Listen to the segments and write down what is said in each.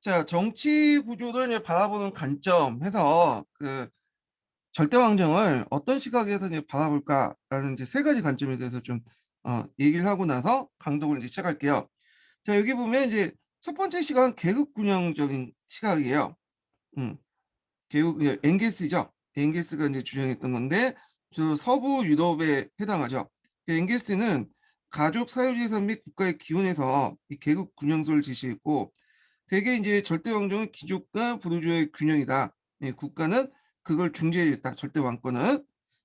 자, 정치 구조를 이제 바라보는 관점 해서 절대 왕정을 어떤 시각에서 이제 바라볼까라는 이제 세 가지 관점에 대해서 좀 얘기를 하고 나서 강독을 이제 시작할게요. 자, 여기 보면 이제 첫 번째 시각은 계급 균형적인 시각이에요. 음, 엥게스죠. 엥게스가 이제 주장했던 건데 주로 서부 유럽에 해당하죠. 엥게스는 가족 사유재산 및 국가의 기원에서 이 계급 균형설을 제시했고 대개 이제 절대 왕정은 귀족과 부르주아의 균형이다. 예, 국가는 그걸 중재했다. 절대 왕권은.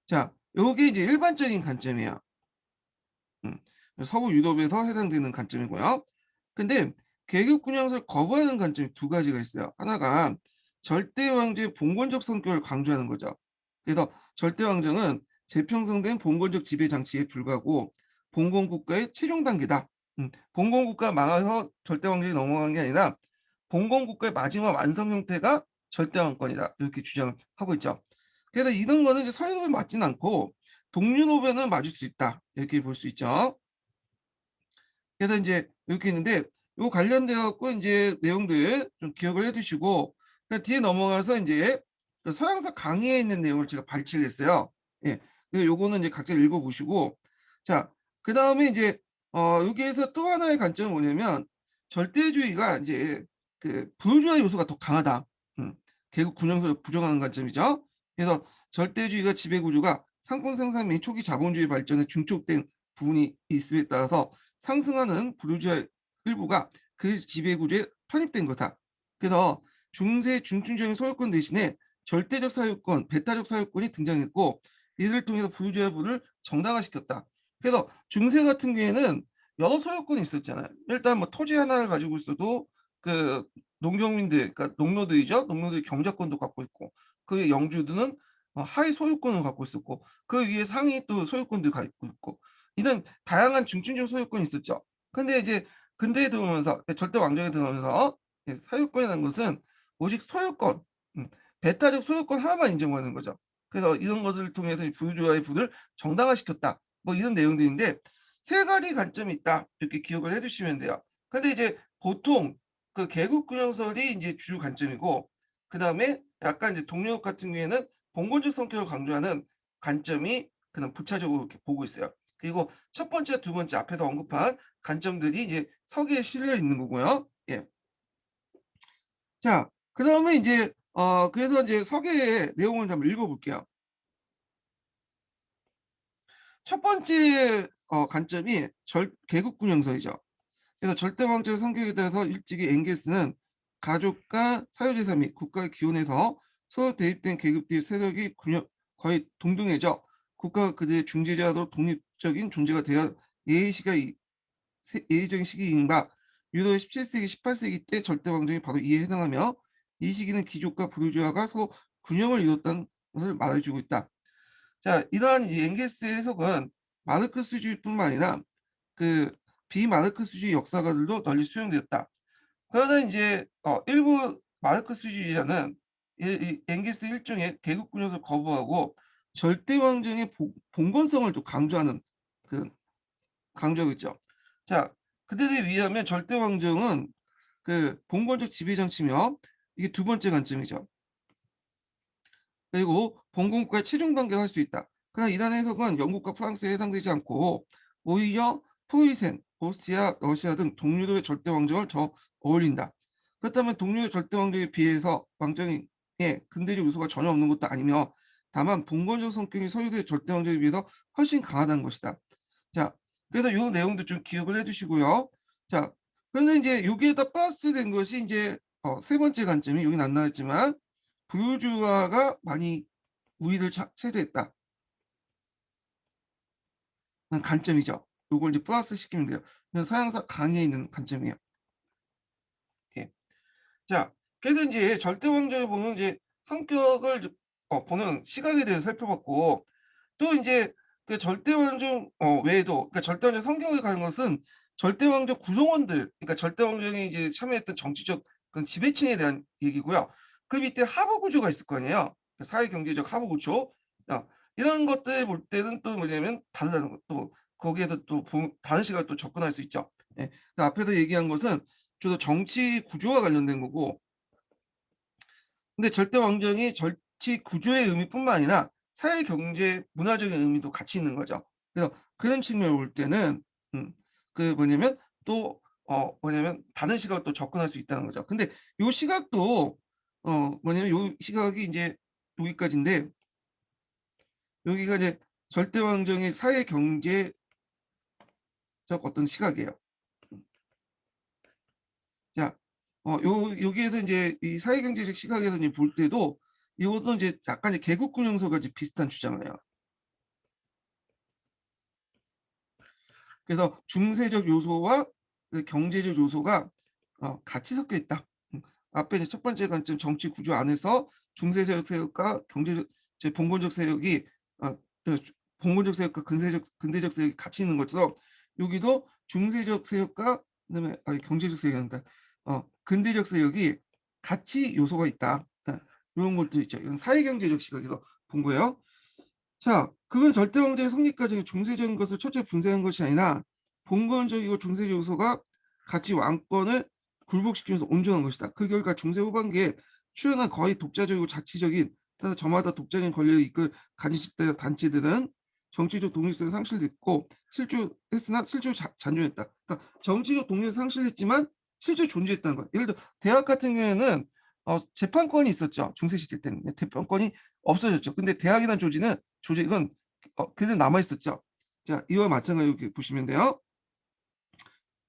자, 요게 이제 일반적인 관점이에요. 음, 서구 유럽에서 해당되는 관점이고요. 근데 계급 균형을 거부하는 관점이 두 가지가 있어요. 하나가 절대 왕조의 봉건적 성격을 강조하는 거죠. 그래서 절대 왕정은 재편성된 봉건적 지배 장치에 불과하고 봉건 국가의 최종 단계다. 봉건 국가 망해서 절대 왕정이 넘어간 게 아니라 봉건 국가의 마지막 완성 형태가 절대 왕권이다. 이렇게 주장을 하고 있죠. 그래서 이런 거는 이제 서유럽에 맞지는 않고 동유럽에는 맞을 수 있다. 이렇게 볼 수 있죠. 그래서 이제 이렇게 있는데 요 관련돼 갖고 이제 내용들 좀 기억을 해 두시고 그냥 뒤에 넘어가서 이제 그 서양사 강의에 있는 내용을 제가 발췌를 했어요. 예. 그래서 요거는 이제 각자 읽어 보시고 자, 그다음에 이제 여기에서 또 하나의 관점은 뭐냐면 절대주의가 이제 그 부르주아 요소가 더 강하다. 음. 계급 균형을 부정하는 관점이죠. 그래서 절대주의가 지배 구조가 상권 생산 및 초기 자본주의 발전에 중촉된 부분이 있음에 따라서 상승하는 부르주아 일부가 그 지배구조에 편입된 거다. 그래서 중세 중층적인 소유권 대신에 절대적 사유권, 배타적 사유권이 등장했고 이를 통해서 부르주아부를 정당화시켰다. 그래서 중세 같은 경우에는 여러 소유권이 있었잖아요. 일단 뭐 토지 하나를 가지고 있어도 그 농경민들, 그러니까 농노들이죠. 농노들이 경작권도 갖고 있고 그 영주들은 하위 소유권을 갖고 있었고 그 위에 상위 또 소유권들 갖고 있고 이런 다양한 중층적 소유권이 있었죠. 근데 이제 근대에 들어오면서 절대 왕정에 들어오면서 사유권이라는 것은 오직 소유권, 음, 배타적 소유권 하나만 인정하는 거죠. 그래서 이런 것을 통해서 이 부유주아의 부를 정당화시켰다. 뭐 이런 내용들인데 세 가지 관점이 있다. 이렇게 기억을 해 두시면 돼요. 근데 이제 보통 그 계급균형설이 이제 주요 관점이고 그다음에 약간 이제 동유럽 같은 경우에는 봉건적 성격을 강조하는 관점이 그냥 부차적으로 이렇게 보고 있어요. 그리고 첫 번째, 두 번째 앞에서 언급한 관점들이 이제 서기에 실려 있는 거고요. 예. 자, 그다음에 이제 그래서 이제 서계의 내용을 한번 읽어 볼게요. 첫 번째 관점이 계급군형설이죠. 그래서 절대왕조의 성격에 대해서 일찍이 엥게스는 가족과 사유재산 및 국가의 기원에서 서로 대립된 계급들의 세력이 거의 동등해져 국가가 그들의 중재자로 독립적인 존재가 되어 예의시가 예의적인 시기인 바 유럽의 17세기, 18세기 때 절대왕정이 바로 이에 해당하며 이 시기는 귀족과 부르주아가 서로 균형을 이뤘다는 것을 말해주고 있다. 자, 이러한 이 엥게스의 해석은 마르크스주의뿐만 아니라 그 비마르크스주의 역사가들도 널리 수용되었다. 그러나 이제 일부 마르크스주의자는 이 엥게스 일종의 계급군형을 거부하고 절대왕정의 봉건성을 또 강조하는 그 강조하고 있죠. 자, 그들에 의하면 절대왕정은 그 봉건적 지배정치며 이게 두 번째 관점이죠. 그리고 봉건국가의 최종 단계를 할 수 있다. 그러나 이런 해석은 영국과 프랑스에 해당되지 않고 오히려 프로이센, 오스트리아, 러시아 등 동유럽의 절대 왕정을 더 어울린다. 그렇다면 동유럽 절대 왕정에 비해서 왕정에 근대적 요소가 전혀 없는 것도 아니며 다만 봉건적 성격이 서유의 절대 왕정에 비해서 훨씬 강하다는 것이다. 자, 그래서 요 내용도 좀 기억을 해 두시고요. 자, 그런데 이제 여기에다 플러스된 것이 이제 세 번째 관점이 여긴 안 나왔지만 부르주아가 많이 우위를 차지했다는 관점이죠. 요걸 이제 플러스 시키면 돼요. 그냥 서양사 강의에 있는 관점이에요. 예. 자, 그래서 이제 절대 왕정에 보면 이제 성격을 보는 시각에 대해서 살펴봤고 또 이제 그 절대 왕정 외에도 그러니까 절대 왕정 성격에 가는 것은 절대 왕정 구성원들 그러니까 절대 왕정에 이제 참여했던 정치적 그런 지배층에 대한 얘기고요. 그 밑에 하부 구조가 있을 거 아니에요. 그 사회 경제적 하부 구조. 이런 것들 볼 때는 또 뭐냐면 다르다는 것. 또 거기에서 또 다른 시각을 또 접근할 수 있죠. 예. 그 앞에서 얘기한 것은 주로 정치 구조와 관련된 거고, 근데 절대 왕정이 정치 구조의 의미뿐만 아니라 사회, 경제, 문화적인 의미도 같이 있는 거죠. 그래서 그런 측면을 볼 때는 그 뭐냐면 또 뭐냐면 다른 시각으로 또 접근할 수 있다는 거죠. 근데 요 시각도 뭐냐면 요 시각이 인제 여기까지인데, 여기가 이제 절대 왕정의 사회 경제적 어떤 시각이에요. 자, 여기에서 인제 이 사회 경제적 시각에서 이제 볼 때도 이것도 인제 약간 이제 계급군 형성과 이제 비슷한 주장을 해요. 그래서 중세적 요소와 그 경제적 요소가 같이 섞여 있다. 앞에 이제 첫 번째 관점 정치 구조 안에서 중세적 세력과 경제적 봉건적 세력이 봉건적 세력과 근대적 세력이 같이 있는 것처럼, 여기도 중세적 세력과 그다음에 경제적 세력이란다. 근대적 세력이 같이 요소가 있다. 요런 것도 있죠. 이건 사회 경제적 시각에서 본 거예요. 자, 그건 절대 왕정의 성립까지 중세적인 것을 철저히 분쇄한 것이 아니라 봉건적이고 중세적 요소가 같이 왕권을 굴복시키면서 온전한 것이다. 그 결과 중세 후반기에 출현한 거의 독자적이고 자치적인, 따라서 저마다 독자적인 권력을 이끌 가진 집단이나 단체들은 정치적 독립성이 상실됐고 실존했으나 실제로 잔존했다. 그러니까 정치적 독립이 상실했지만 실제로 존재했다는 거예요. 예를 들어 대학 같은 경우에는 재판권이 있었죠. 중세 시대 때는. 재판권이 없어졌죠. 근데 대학이라는 조직은 그대로 남아 있었죠. 자, 이와 마찬가지로 이렇게 보시면 돼요.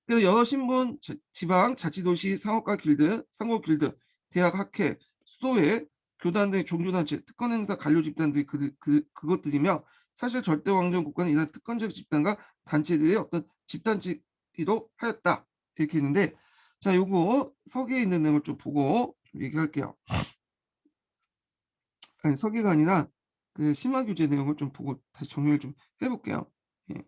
그래서 여러 신분, 지방, 자치도시, 상업가 길드, 상고 길드, 대학, 학회, 수도회, 교단 등 종교단체, 특권 행사 관료 집단들이 그것들이며, 사실 절대 왕정 국가는 이런 특권적 집단과 단체들의 어떤 집단지기도 하였다. 이렇게 있는데, 자, 요거 서기에 있는 내용을 좀 보고 좀 얘기할게요. 아니, 서기가 아니라 그 심화 규제 내용을 좀 보고 다시 정리를 좀 해볼게요. 예.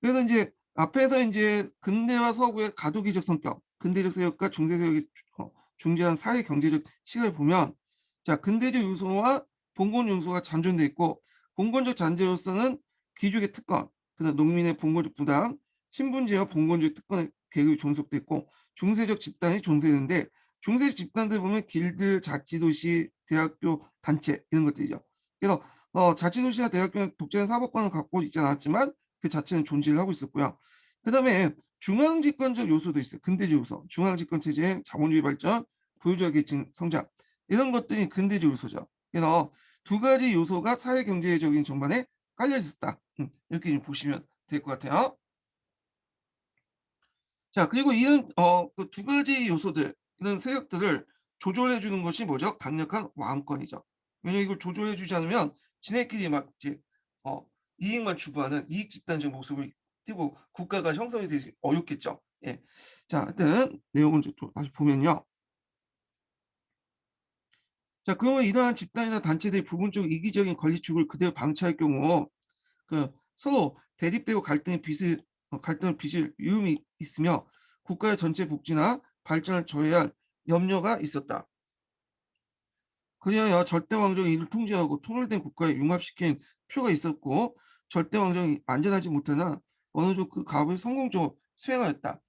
그래서 이제 앞에서 이제 근대와 서구의 가도기적 성격, 근대적 세력과 중세 세력이 중재한 사회 경제적 시각을 보면, 자, 근대적 요소와 봉건 요소가 잔존돼 있고, 봉건적 잔재로서는 귀족의 특권, 그다음 농민의 봉건적 부담, 신분제와 봉건적 특권의 계급이 존속돼 있고, 중세적 집단이 존재했는데, 중세적 집단들 보면 길드, 자치도시, 대학교, 단체 이런 것들이죠. 그래서 자치도시나 대학교는 독자적 사법권을 갖고 있지 않았지만 그 자체는 존재를 하고 있었고요. 그다음에 중앙집권적 요소도 있어요. 근대적 요소. 중앙집권 체제의 자본주의 발전, 부유주의 계층 성장. 이런 것들이 근대적 요소죠. 그래서 두 가지 요소가 사회 경제적인 전반에 깔려 있었다. 이렇게 좀 보시면 될 것 같아요. 자, 그리고 이런 그 두 가지 요소들, 이런 세력들을 조절해 주는 것이 뭐죠? 강력한 왕권이죠. 왜냐면 이걸 조절해 주지 않으면 지네끼리 막 이제 어 이익만 추구하는 이익 집단적 모습을 띠고 국가가 형성이 되기 어렵겠죠. 예. 자, 하여튼 내용을 이제 또 다시 보면요. 자, 그러면 이러한 집단이나 단체들이 부분적으로 이기적인 권리 추구를 그대로 방치할 경우 서로 대립되고 갈등을 빚을 위험이 있으며 국가의 전체 복지나 발전을 저해할 염려가 있었다. 그리하여 절대 왕정이 이를 통제하고 통일된 국가에 융합시킨 표가 있었고, 절대 왕정이 안전하지 못하나 어느 정도 그 가업을 성공적으로 수행하였다.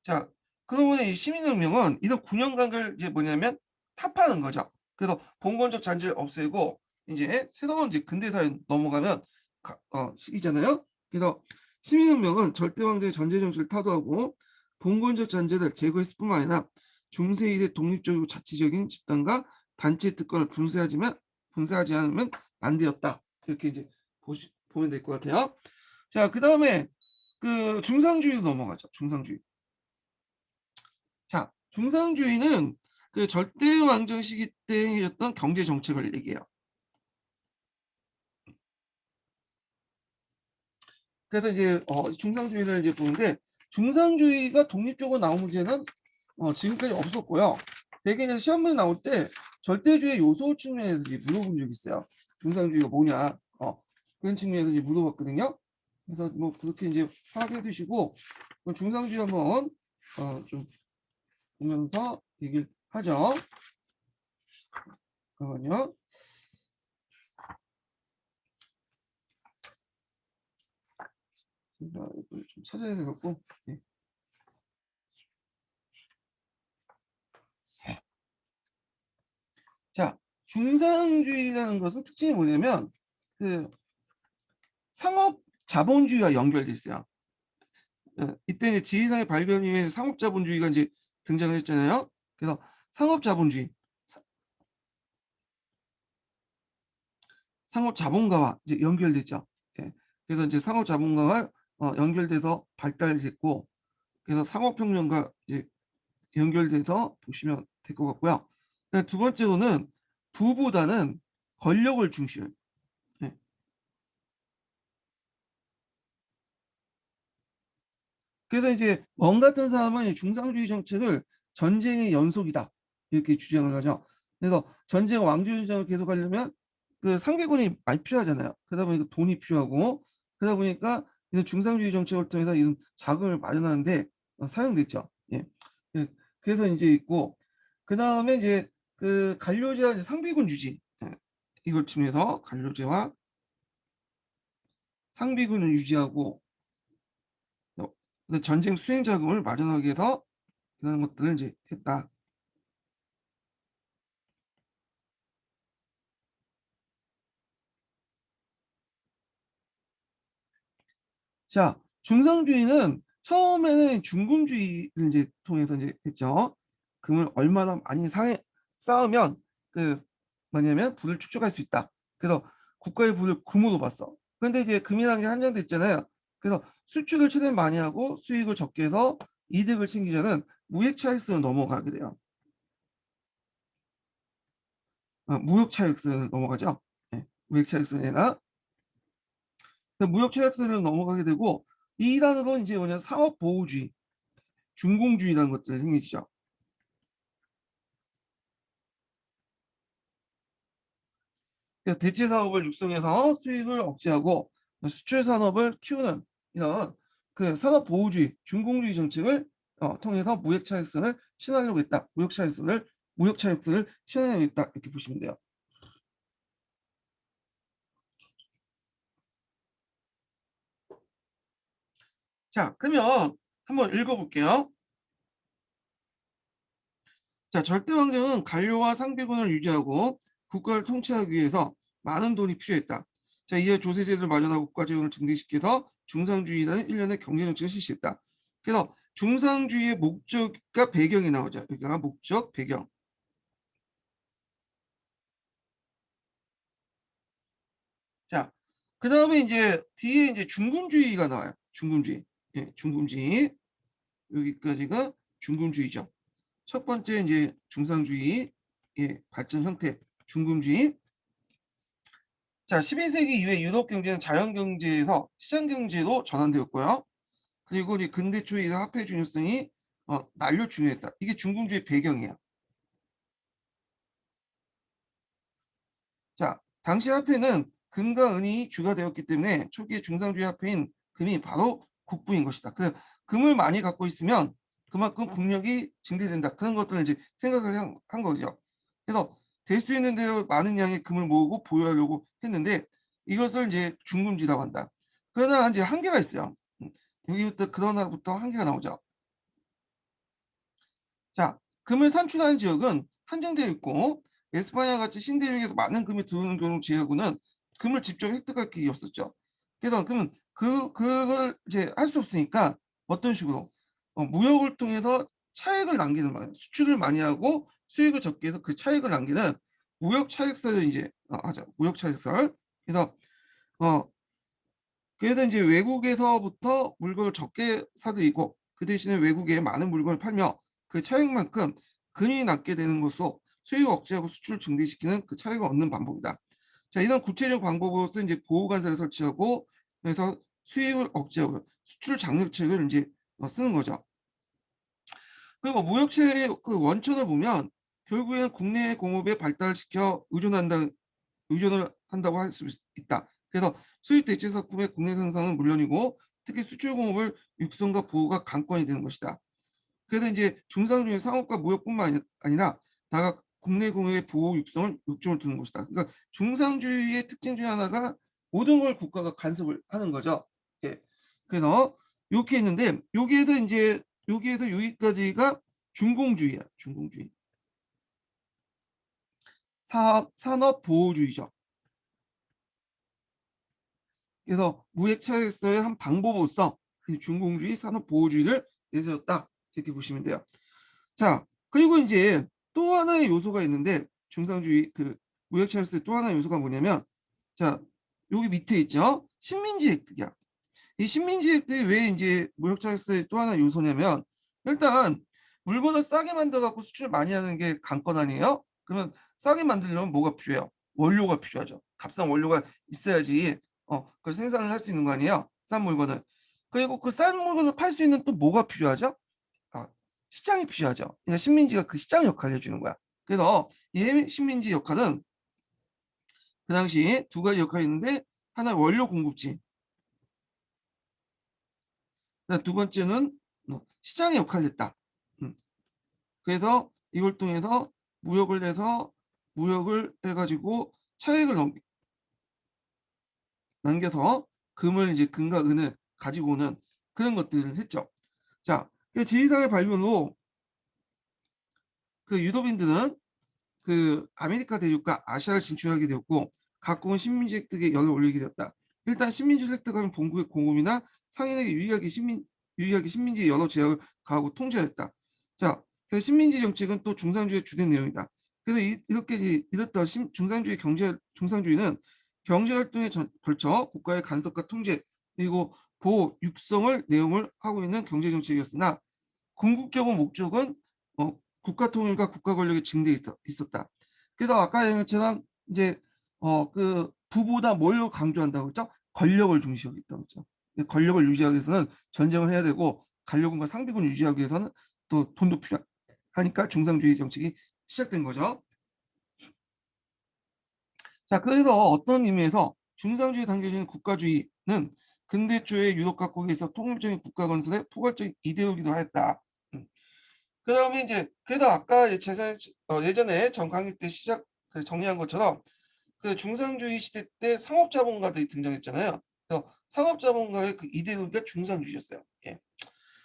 자, 그러면 이 시민혁명은 이런 균형각을 이제 뭐냐면 타파하는 거죠. 그래서 봉건적 잔재를 없애고 이제 새로운 이제 근대사회 넘어가면 시기잖아요. 그래서 시민혁명은 절대 왕정의 전제 정치를 타도하고 봉건적 잔재를 제거했을 뿐만 아니라 중세 이래 독립적이고 자치적인 집단과 단체 특권을 분쇄하지 않으면 안 되었다. 이렇게 이제 보면 될 것 같아요. 자, 그다음에 그 중상주의로 넘어가죠. 중상주의. 자, 중상주의는 그 절대 왕정 시기 때 행해졌던 경제 정책을 얘기해요. 그래서 이제 중상주의를 이제 보는데, 중상주의가 독립적으로 나온 문제는 지금까지 없었고요. 대개 이제 시험문에 나올 때 절대주의 요소 측면에서 이제 물어본 적이 있어요. 중상주의가 뭐냐? 그런 측면에서 이제 물어봤거든요. 그래서 뭐 그렇게 이제 파악해 두시고 중상주의 한번 좀 보면서 얘기를 하죠. 잠깐만요. 제가 이걸 좀 찾아야 돼 갖고. 예. 자, 중상주의라는 것은 특징이 뭐냐면 그 상업 자본주의와 연결돼 있어요. 이때 이제 지리산의 발견 이후에 상업 자본주의가 이제 등장을 했잖아요. 그래서 상업 자본주의, 상업 자본가와 이제 연결됐죠. 예. 그래서 이제 상업 자본가와 연결돼서 발달됐고, 그래서 상업혁명과 이제 연결돼서 보시면 될 것 같고요. 두 번째로는 부보다는 권력을 중시해요. 예. 그래서 이제 멍 같은 사람은 중상주의 정책을 전쟁의 연속이다 이렇게 주장을 하죠. 그래서 전쟁 왕조 전쟁을 계속하려면 그 상비군이 많이 필요하잖아요. 그러다 보니까 돈이 필요하고 그러다 보니까 이런 중상주의 정책을 통해서 이런 자금을 마련하는데 사용됐죠. 예. 예. 그래서 이제 있고 그 다음에 이제 그 관료제와 이제 상비군 유지, 예. 이걸 통해서 관료제와 상비군을 유지하고 전쟁 수행 자금을 마련하기 위해서 그런 것들을 이제 했다. 자, 중상주의는 처음에는 중금주의를 이제 통해서 이제 했죠. 금을 얼마나 많이 쌓으면 그 뭐냐면 부를 축적할 수 있다. 그래서 국가의 부를 금으로 봤어. 그런데 이제 금이라는 게 한정됐잖아요. 그래서 수출을 최대한 많이 하고 수익을 적게 해서 이득을 챙기자는 무역 차익선을 넘어가게 돼요. 무역 차익선을 넘어가죠. 네, 무역 차익선이나 무역 차익선을 넘어가게 되고 이 단어로 이제 뭐냐 상업 보호주의, 준공주의라는 것들이 생기죠. 그래서 대체 사업을 육성해서 수익을 억제하고 수출 산업을 키우는 이런 그 산업 보호주의, 준공주의 정책을 통해서 무역 차익선을 실현하려고 했다. 무역 차익선을 실현하려고 했다. 이렇게 보시면 돼요. 자, 그러면 한번 읽어볼게요. 자, 절대 왕정은 관료와 상비군을 유지하고 국가를 통치하기 위해서 많은 돈이 필요했다. 자, 이에 조세제도를 마련하고 국가 재원을 증대시켜서 중상주의라는 일련의 경제 정책을 실시했다. 그래서 중상주의의 목적과 배경이 나오죠. 여기가 목적, 배경. 자, 그 다음에 이제 뒤에 이제 중금주의가 나와요. 중금주의. 예, 중금주의. 여기까지가 중금주의죠. 첫 번째 이제 중상주의의 발전 형태, 중금주의. 자, 12세기 이후에 유럽 경제는 자연 경제에서 시장 경제로 전환되었고요. 그리고 이 근대 초의 화폐 중요성이 난료 중요했다. 이게 중금주의 배경이에요. 자, 당시 화폐는 금과 은이 주가 되었기 때문에 초기의 중상주의 화폐인 금이 바로 국부인 것이다. 그래서 금을 많이 갖고 있으면 그만큼 국력이 증대된다. 그런 것들을 이제 생각을 한 거죠. 그래서 될 수 있는 대로 많은 양의 금을 모으고 보유하려고 했는데 이것을 이제 중금지라고 한다. 그러나 이제 한계가 있어요. 여기부터 그러나부터 한계가 나오죠. 자, 금을 산출하는 지역은 한정되어 있고 에스파냐 같이 신대륙에서 많은 금이 들어오는 경우 제하고는 금을 직접 획득할 길이 없었죠. 그래서 그러면 그걸 이제 할 수 없으니까 어떤 식으로 무역을 통해서 차익을 남기는 거예요. 수출을 많이 하고 수익을 적게 해서 그 차익을 남기는 무역 차익세를 이제 하죠. 무역 차익세를. 그래서 어 그래서 이제 외국에서부터 물건을 적게 사들이고 그 대신에 외국에 많은 물건을 팔며 그 차익만큼 금이 낮게 되는 것으로 수익 억제하고 수출을 증대시키는 그 차익을 얻는 방법이다. 자, 이런 구체적 방법으로서 이제 보호관사를 설치하고 그래서 수익을 억제하고 수출 장려책을 이제 쓰는 거죠. 그리고 무역체의 그 원천을 보면 결국에는 국내 공업에 발달시켜 의존을 한다고 할 수 있다. 그래서 수입 대체 상품의 국내 생산은 물론이고 특히 수출 공업을 육성과 보호가 관건이 되는 것이다. 그래서 이제 중상주의 상업과 무역뿐만 아니라 다가 국내 공업의 보호 육성을 요점을 두는 것이다. 그러니까 중상주의의 특징 중 하나가 모든 걸 국가가 간섭을 하는 거죠. 예. 그래서 이렇게 있는데 여기에서 여기까지가 준공주의야. 준공주의. 산업보호주의죠. 그래서 무역차별서의 한 방법으로서 이 준공주의 산업보호주의를 내세웠다. 이렇게 보시면 돼요. 자, 그리고 이제 또 하나의 요소가 있는데 중상주의 그 무역차별서의 또 하나의 요소가 뭐냐면 자, 여기 밑에 있죠. 식민지 획득이야. 이 식민지 획득이 왜 이제 무역차별서의 또 하나 요소냐면 일단 물건을 싸게 만들어 갖고 수출을 많이 하는 게 관건 아니에요? 그러면 싸게 만들려면 뭐가 필요해요? 원료가 필요하죠. 값싼 원료가 있어야지 그 생산을 할 수 있는 거 아니에요? 싼 물건을. 그리고 그 싼 물건을 팔 수 있는 또 뭐가 필요하죠? 아, 시장이 필요하죠. 그러니까 식민지가 그 시장 역할을 해주는 거야. 그래서 이 식민지 역할은 그 당시 두 가지 역할이 있는데 하나 원료 공급지, 두 번째는 시장의 역할을 했다. 그래서 이걸 통해서 무역을 해가지고 차익을 남겨서 이제 금과 은을 가지고 오는 그런 것들을 했죠. 자, 지리산의 발견으로 그 유도민들은 그 아메리카 대륙과 아시아를 진출하게 되었고 각국은 식민지 획득에 열을 올리게 되었다. 일단 식민지를 획득하면 본국의 공업이나 상인에게 유리하게 식민지의 여러 제약을 가하고 통제하였다. 자, 그래서 식민지 정책은 또 중상주의의 주된 내용이다. 그래서 이렇게 이렇던 중상주의는 경제 활동에 걸쳐 국가의 간섭과 통제 그리고 보호, 육성을 내용을 하고 있는 경제 정책이었으나 궁극적인 목적은 국가 통일과 국가 권력의 증대에 있었다. 그래서 아까 얘기한 것처럼 이제 그 부보다 뭘 강조한다고 했죠? 권력을 중시하고 있다고 했죠. 권력을 유지하기 위해서는 전쟁을 해야 되고 관료군과 상비군을 유지하기 위해서는 또 돈도 필요하니까 중상주의 정책이 시작된 거죠. 자, 그래서 어떤 의미에서 중상주의 단계적인 국가주의는 근대 초의 유럽 각국에서 통일적인 국가 건설의 포괄적인 이데올기도 하였다. 그다음에 이제 그래도 아까 예전에 전 강의 때 정리한 것처럼 그 중상주의 시대 때 상업자본가들이 등장했잖아요. 그래서 상업자본가의 그 이데올기가 중상주의였어요. 예.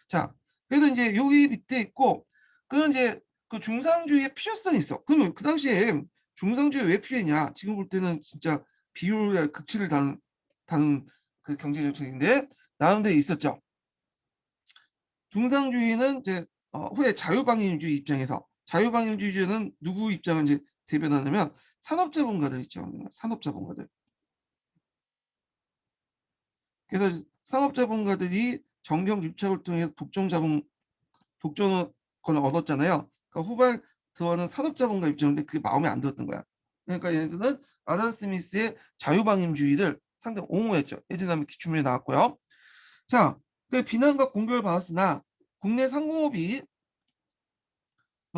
자, 그래도 이제 여기 밑에 있고 그런 이제 그 중상주의의 필요성이 있어. 그러면 그 당시에 중상주의 왜 필요했냐? 지금 볼 때는 진짜 비효율의 극치를 다는 그 경제 정책인데 나름대로 있었죠. 중상주의는 이제 후에 자유방임주의 입장에서 자유방임주의는 누구 입장을 이제 대변하냐면 산업자본가들 있죠. 산업자본가들. 그래서 산업자본가들이 정경 유착을 통해 독점권을 얻었잖아요. 그러니까 후발 들어가는 산업자본가 입장인데 그게 마음에 안 들었던 거야. 그러니까 얘네들은 아담 스미스의 자유방임주의를 상당히 옹호했죠. 예전에 한번 기출문에 나왔고요. 자, 그 비난과 공격을 받았으나 국내 상공업이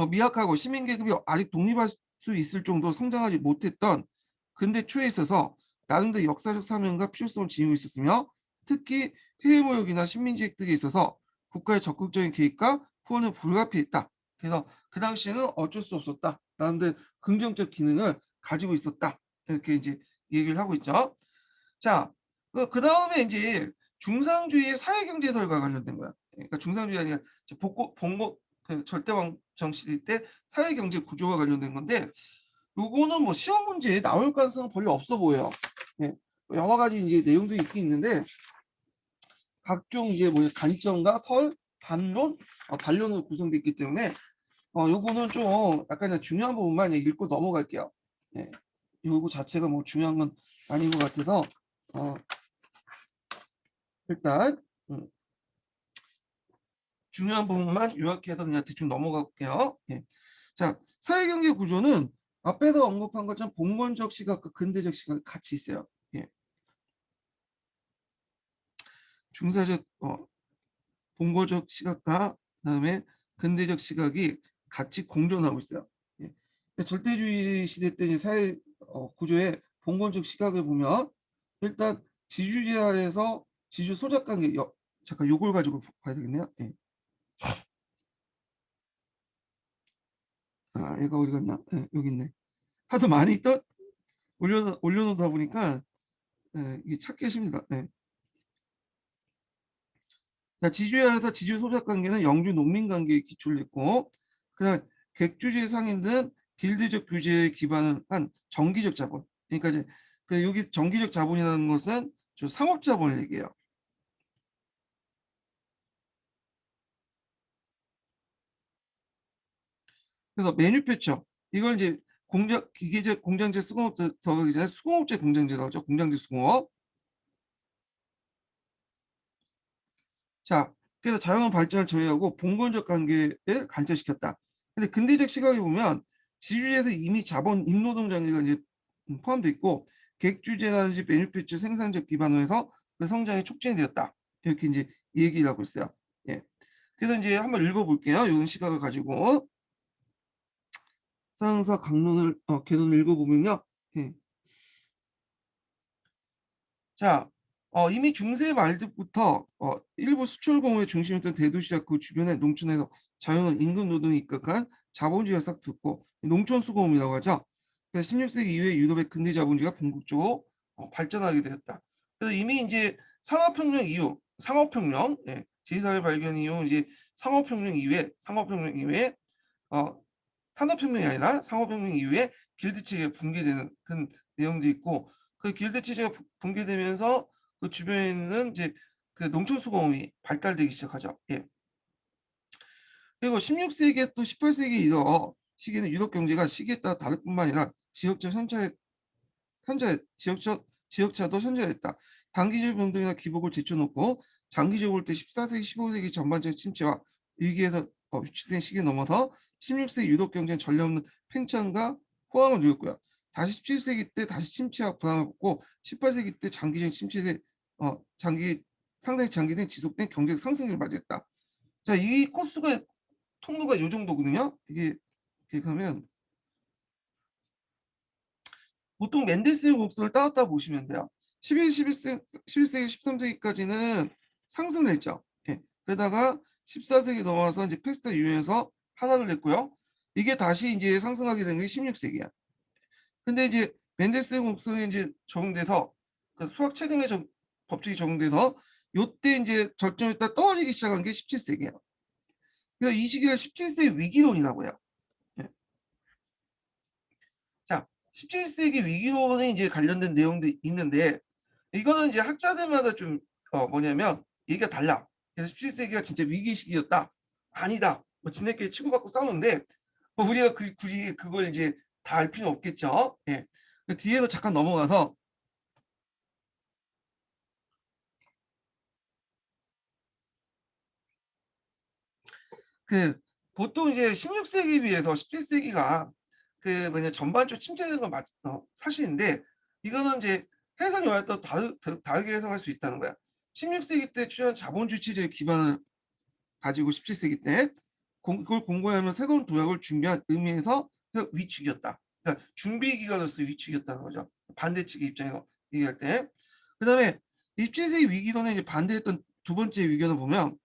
미약하고 시민계급이 아직 독립할 수 있을 정도로 성장하지 못했던 근대 초에 있어서 나름대로 역사적 사명과 필요성을 지니고 있었으며 특히 해외무역이나 식민지 획득에 있어서 국가의 적극적인 개입과 후원은 불가피했다. 그래서 그 당시에는 어쩔 수 없었다. 나름대로 긍정적 기능을 가지고 있었다. 이렇게 이제 얘기를 하고 있죠. 자, 그 다음에 이제 중상주의의 사회경제설과 관련된 거야. 그러니까 중상주의 아니라 봉고 그 절대왕정 시대 때 사회경제 구조와 관련된 건데 요거는 뭐 시험 문제에 나올 가능성은 별로 없어 보여요. 예. 여러 가지 이제 내용도 있긴 있는데 각종 이제 뭐 관점과 반론, 반론으로 구성되어 있기 때문에 요거는 좀 약간 중요한 부분만 읽고 넘어갈게요. 예. 요거 자체가 뭐 중요한 건 아닌 것 같아서 일단 중요한 부분만 요약해서 그냥 대충 넘어갈게요. 예. 자, 사회경제 구조는 앞에서 언급한 것처럼 봉건적 시각과 근대적 시각이 같이 있어요. 예. 중사적 봉건적 시각과 그다음에 근대적 시각이 같이 공존하고 있어요. 예. 절대주의 시대 때 사회 구조의 봉건적 시각을 보면 일단 지주제 아래에서 지주 소작 관계 잠깐 요걸 가지고 봐야 되겠네요. 예. 아, 얘가 어디 갔나? 예, 여기 있네. 하도 많이 올려놓다 보니까 이게 찾기 힘들다. 네. 자, 지주에서 지주 소작 관계는 영주 농민 관계에 기초를 했고, 그다음 객주제 상인들은 길드적 규제에 기반을 한 정기적 자본. 그러니까 이제 그 여기 정기적 자본이라는 것은 저 상업 자본을 얘기해요. 그래서 매뉴패처 이걸 이제 공장 기계적 공장제 수공업 들어가기 전에 수공업체 공장제라고 하죠. 공장제 수공업. 자, 그래서 자연의 발전을 저해하고 봉건적 관계를 관철시켰다. 근데 근대적 시각에 보면 지주제에서 이미 자본 임노동 장애가 이제 포함되어 있고 객주제라든지 매뉴패처 생산적 기반으로 해서 그 성장이 촉진이 되었다. 이렇게 이제 얘기를 하고 있어요. 예. 그래서 이제 한번 읽어볼게요. 이런 시각을 가지고 서양사 강론을 개론을 읽어보면요. 예. 자, 이미 중세 말부터 일부 수출 공업의 중심이었던 대도시와 그 주변의 농촌에서 자연은 임금 노동이 입각한 자본주의가 싹 텄고 농촌 수공업이라고 하죠. 그래서 16세기 이후에 유럽의 근대 자본주의가 본격적으로 발전하게 되었다. 그래서 이미 이제 산업혁명 이후, 상업혁명, 예, 제2사회 발견 이후 이제 상업혁명 이후에 어, 산업혁명이 아니라 상업혁명 이후에 길드 체계가 붕괴되는 그런 내용도 있고 그 길드 체제가 붕괴되면서 그 주변에 있는 이제 그 농촌 수공업이 발달되기 시작하죠. 예. 그리고 16세기 또 18세기 이어 시기는 유럽 경제가 시기에 따라 다를 뿐만 아니라 지역적 지역차도 현저했다. 단기적 변동이나 기복을 제쳐놓고 장기적으로 볼 때 14세기, 15세기 전반적 침체와 위기에서 위축된 시기에 넘어서 16세기 유럽 경제는 전례 없는 팽창과 호황을 누렸고요. 다시 17세기 때 다시 침체와 불황을 겪고 18세기 때 장기적 침체에 상당히 장기된 지속된 경제 상승을 맞이했다. 자, 이 코스가 통로가 이 정도거든요. 이게 이렇게 하면 보통 맨델스의 곡선을 따왔다 보시면 돼요. 11세기, 13세기까지는 상승을 했죠. 예. 그러다가 14세기 넘어와서 이제 패스트 유행에서 하락을 했고요. 이게 다시 이제 상승하게 된 게 16세기야. 근데 이제 맨델스의 곡선이 이제 적용돼서 그 수학 체금의 법칙이 적용돼서 요때 이제 절정이 딱 떨어지기 시작한 게 17세기예요. 그래서 이 시기를 17세기 위기론이라고 해요. 예. 자, 17세기 위기론에 이제 관련된 내용도 있는데 이거는 이제 학자들마다 좀 뭐냐면 얘기가 달라. 그래서 17세기가 진짜 위기 시기였다. 아니다. 뭐 지네끼리 치고받고 싸우는데 뭐 우리가 굳이 그걸 이제 다 알 필요는 없겠죠. 예. 그 뒤에로 잠깐 넘어가서 그 보통 이제 16세기 비해서 17세기가 그 뭐냐 전반적으로 침체되는 건 사실인데 이거는 이제 해석이 와야 또 다르게 해석할 수 있다는 거야. 16세기 때 출현 자본주의 체제의 기반을 가지고 17세기 때 그걸 공고하면 새로운 도약을 준비한 의미에서 위축이었다. 그러니까 준비 기간으로서 위축이었다는 거죠. 반대 측의 입장에서 얘기할 때. 그다음에 17세기 위기론에 이제 반대했던 두 번째 위기론을 보면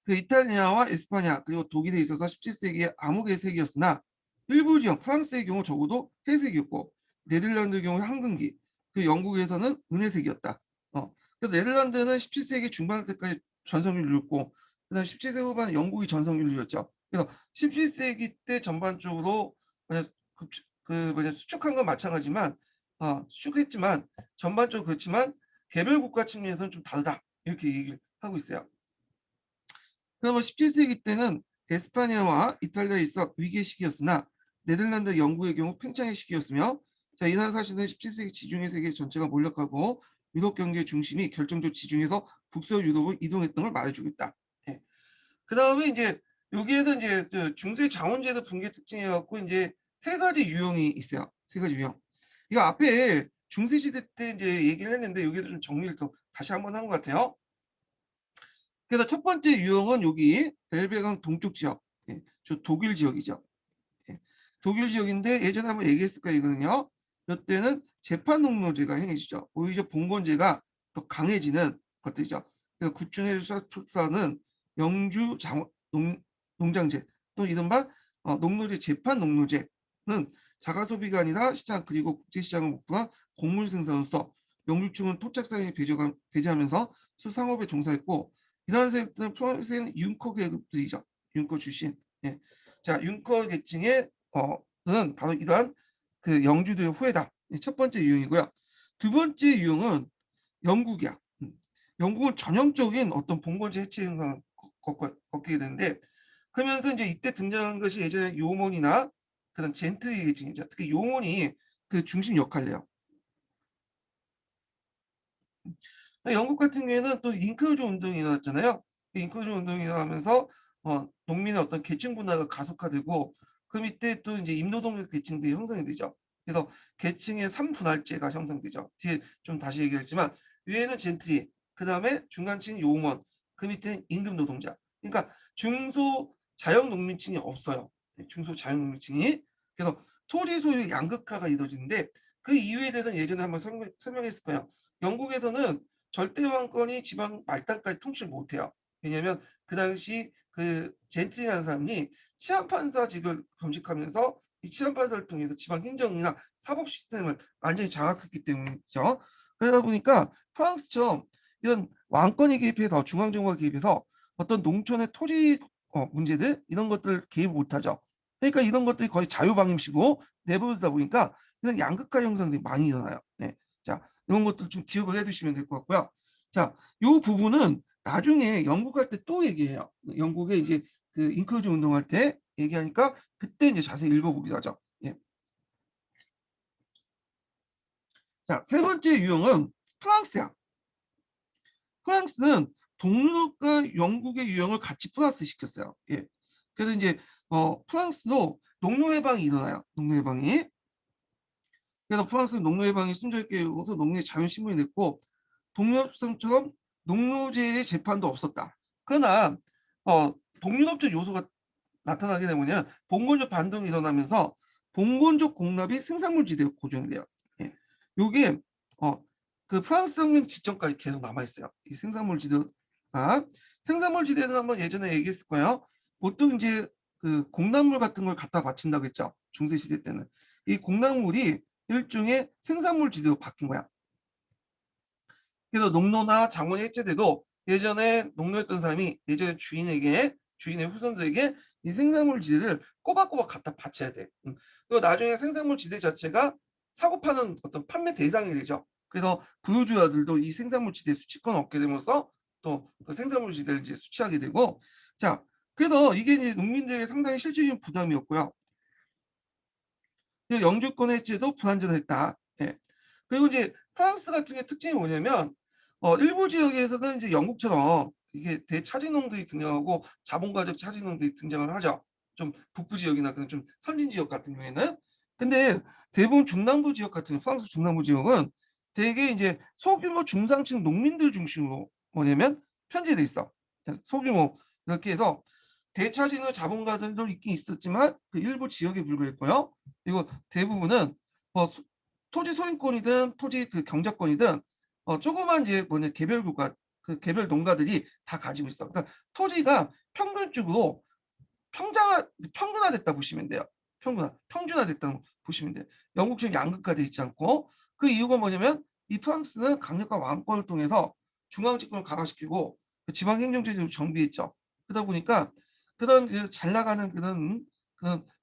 그 이탈리아와 에스파냐 그리고 독일에 있어서 17세기의 암흑의 세기였으나 일부 지역 프랑스의 경우 적어도 회색이었고 네덜란드의 경우 황금기 그 영국에서는 은혜색이었다. 그래서 네덜란드는 17세기 중반 때까지 전성기를 누렸고 그다음 17세기 후반 영국이 전성기를 누렸죠. 그래서 17세기 때 전반적으로 수축한 건 마찬가지지만 수축했지만 전반적으로 그렇지만 개별 국가 측면에서는 좀 다르다 이렇게 얘기를 하고 있어요. 그러면 17세기 때는 에스파냐와 이탈리아에 있어 위기의 시기였으나 네덜란드, 영국의 경우 팽창의 시기였으며 자, 이 나라 사실은 17세기 지중해 세계 전체가 몰락하고 유럽 경제 중심이 결정적 지중해에서 북서 유럽으로 이동했던 걸 말해주고 있다. 예. 그 다음에 이제 여기에서 이제 그 중세 자원제도 붕괴 특징해 갖고 이제 세 가지 유형이 있어요. 세 가지 유형. 이거 앞에 중세 시대 때 이제 얘기를 했는데 여기도 좀 정리를 더 다시 한번 한 것 같아요. 그래서 첫 번째 유형은 여기 엘베강 동쪽 지역, 예, 저 독일 지역이죠. 예, 독일 지역인데 예전에 한번 얘기했을 거예요, 이거는요. 이때는 재판 농노제가 행해지죠. 오히려 봉건제가 더 강해지는 것들이죠. 그래서 구춘해수사는 영주 농장제 또 이른바 농노제 재판 농노제는 자가 소비가 아니라 시장 그리고 국제 시장을 목표한 곡물 생산으로서 영주층은 토착상에 배제하면서 수상업에 종사했고 이러한 세력들은 프랑스에는 융커 계급들이죠. 융커 출신. 예. 자, 융커 계층의 는 바로 이러한 그 영주들의 후예다. 첫 번째 유형이고요. 두 번째 유형은 영국이야. 영국은 전형적인 어떤 봉건제 해체 현상을 겪게 되는데 그러면서 이제 이때 등장한 것이 예전에 요몬이나 그런 젠틀리 계층이죠. 특히 요몬이 그 중심 역할을 해요. 영국 같은 경우에는 또 잉크루즈 운동이 일어났잖아요. 잉크루즈 운동이 일어나면서 농민의 어떤 계층 분화가 가속화되고 그 밑에 또 이제 임노동력 계층들이 형성이 되죠. 그래서 계층의 3분할제가 형성되죠. 뒤에 좀 다시 얘기했지만 위에는 젠트리, 그 다음에 중간층 요원, 그 밑에는 임금 노동자. 그러니까 중소 자영농민층이 없어요. 중소 자영농민층이. 그래서 토지 소유 양극화가 이루어지는데 그 이유에 대해서는 예전에 한번 설명했을 거예요. 영국에서는 절대 왕권이 지방 말단까지 통치를 못해요. 왜냐하면 그 당시 그 젠틀이라는 사람이 치안판사직을 겸직하면서 이 치안판사를 통해서 지방 행정이나 사법 시스템을 완전히 장악했기 때문이죠. 그러다 보니까 프랑스처럼 이런 왕권이 개입해서 중앙정부가 개입해서 어떤 농촌의 토지 문제들 이런 것들 개입 못하죠. 그러니까 이런 것들이 거의 자유방임식으로 내버리다 보니까 이런 양극화 형성들이 많이 일어나요. 네. 자, 이런 것들 좀 기억을 해두시면 될 것 같고요. 자, 이 부분은 나중에 영국 할 때 또 얘기해요. 영국에 이제 그 인클루즈 운동할 때 얘기하니까 그때 이제 자세히 읽어보기로 하죠. 예. 자, 세 번째 유형은 프랑스야. 프랑스는 동유럽과 영국의 유형을 같이 플러스 시켰어요. 예. 그래서 이제 프랑스도 농노해방이 일어나요. 농노해방이. 그래서 프랑스는 농노해방이 순조롭게 이루어서 농민의 자유신문이 됐고 동유럽처럼 농노제의 재판도 없었다. 그러나 동유럽적 요소가 나타나게 되면 봉건적 반동이 일어나면서 봉건적 공납이 생산물 지대로 고정이 돼요. 예. 요게 그 프랑스 혁명 직전까지 계속 남아 있어요. 이 생산물 지대가 생산물 지대는 한번 예전에 얘기했을 거예요. 보통 이제 그 공납물 같은 걸 갖다 바친다고 했죠. 중세 시대 때는 이 공납물이 일종의 생산물 지대로 바뀐 거야. 그래서 농노나 장원이 해체돼도 예전에 농노였던 사람이 예전에 주인의 후손들에게 이 생산물 지대를 꼬박꼬박 갖다 바쳐야 돼. 그리고 나중에 생산물 지대 자체가 사고 파는 어떤 판매 대상이 되죠. 그래서 부유주야들도 이 생산물 지대 수취권 얻게 되면서 또 그 생산물 지대를 이제 수취하게 되고, 자, 그래서 이게 이제 농민들에게 상당히 실질적인 부담이었고요. 영주권 해체도 불안전했다. 예. 그리고 이제 프랑스 같은 게 특징이 뭐냐면 일부 지역에서는 이제 영국처럼 이게 대차진농들이 등장하고 자본가적 차진농들이 등장을 하죠. 좀 북부 지역이나 그런 좀 선진 지역 같은 경우에는. 근데 대부분 중남부 지역 같은 프랑스 중남부 지역은 되게 이제 소규모 중상층 농민들 중심으로 뭐냐면 편제돼 있어. 소규모 이렇게 해서 대차진의 자본가들도 있긴 있었지만 그 일부 지역에 불과했고요. 그리고 대부분은 뭐 토지 소유권이든 토지 그 경작권이든 조그만 이제 뭐냐 개별 국가 그 개별 농가들이 다 가지고 있어. 그러니까 토지가 평균적으로 평균화됐다 보시면 돼요. 평준화됐다고 보시면 돼요. 영국처럼 양극화돼 있지 않고 그 이유가 뭐냐면 이 프랑스는 강력한 왕권을 통해서 중앙 집권을 강화시키고 그 지방 행정체제를 정비했죠. 그러다 보니까 그런 그잘 나가는 그런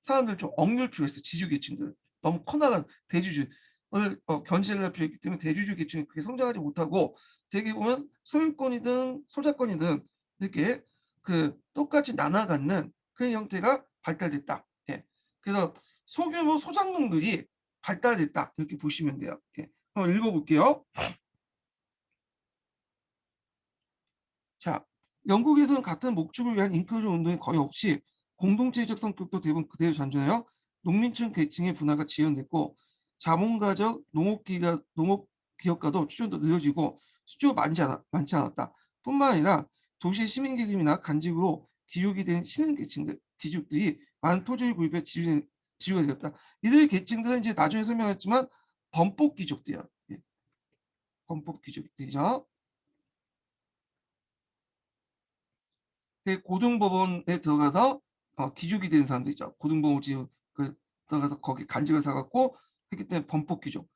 사람들 좀 억눌 필요가 있어요. 지주 계층들 너무 커나간 대주주를 견제를 할 필요가 있기 때문에 대주주 계층이 그렇게 성장하지 못하고 되게 보면 소유권이든 소작권이든 이렇게 그 똑같이 나눠 갖는 그런 형태가 발달됐다. 예. 그래서 소규모 소작농들이 발달됐다. 이렇게 보시면 돼요. 예. 한번 읽어볼게요. 자, 영국에서는 같은 목적을 위한 인클루전 운동이 거의 없이 공동체적 성격도 대부분 그대로 잔존하여 농민층 계층의 분화가 지연됐고 자본가적 농업기업가도 추천도 느려지고 수주가 많지 않았다. 뿐만 아니라 도시의 시민계급이나 간직으로 기족이 된 신흥계층들, 귀족들이 많은 토지를 구입해 지주가 되었다. 이들 계층들은 이제 나중에 설명했지만 범법귀족들이야. 예, 범법귀족들이죠. 고등법원에 들어가서 기족이 된 사람도 있죠. 고등법원 들어가서 거기 간직을 사갖고 했기 때문에 범법귀족.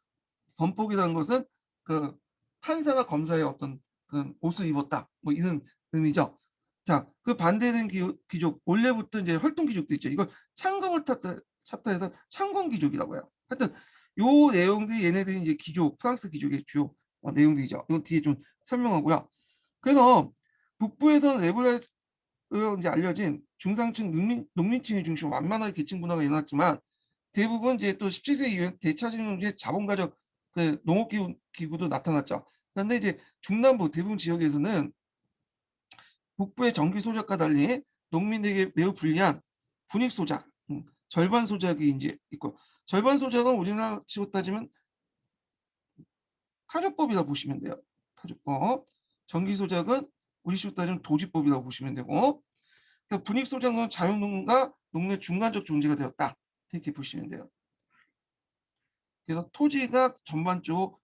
범법이라는 것은 그 판사나 검사의 어떤 그 옷을 입었다. 뭐 이런 의미죠. 자, 그 반대된 귀족, 원래부터 이제 활동 귀족도 있죠. 이걸 창검을 찾다 해서 창검 귀족이라고 해요. 하여튼 요 내용들이 얘네들이 이제 귀족, 프랑스 귀족의 주요 내용들이죠. 이건 뒤에 좀 설명하고요. 그래서 북부에서는 레블레스로 이제 알려진 중상층 농민층의 중심 완만하게 계층 분화가 일어났지만 대부분 이제 또 17세기 이후에 대차징용제 자본가적 그 농업기구도 나타났죠. 그런데 이제 중남부 대부분 지역에서는 북부의 전기 소작과 달리 농민에게 매우 불리한 분익 소작, 절반 소작이 이제 있고, 절반 소작은 우리나라 치고 따지면 타조법이라고 보시면 돼요. 타조법. 전기 소작은 우리 식으로 따지면 도지법이라고 보시면 되고, 그러니까 분익 소작은 자유농가 농민의 중간적 존재가 되었다. 이렇게 보시면 돼요. 그래서 토지가 전반적으로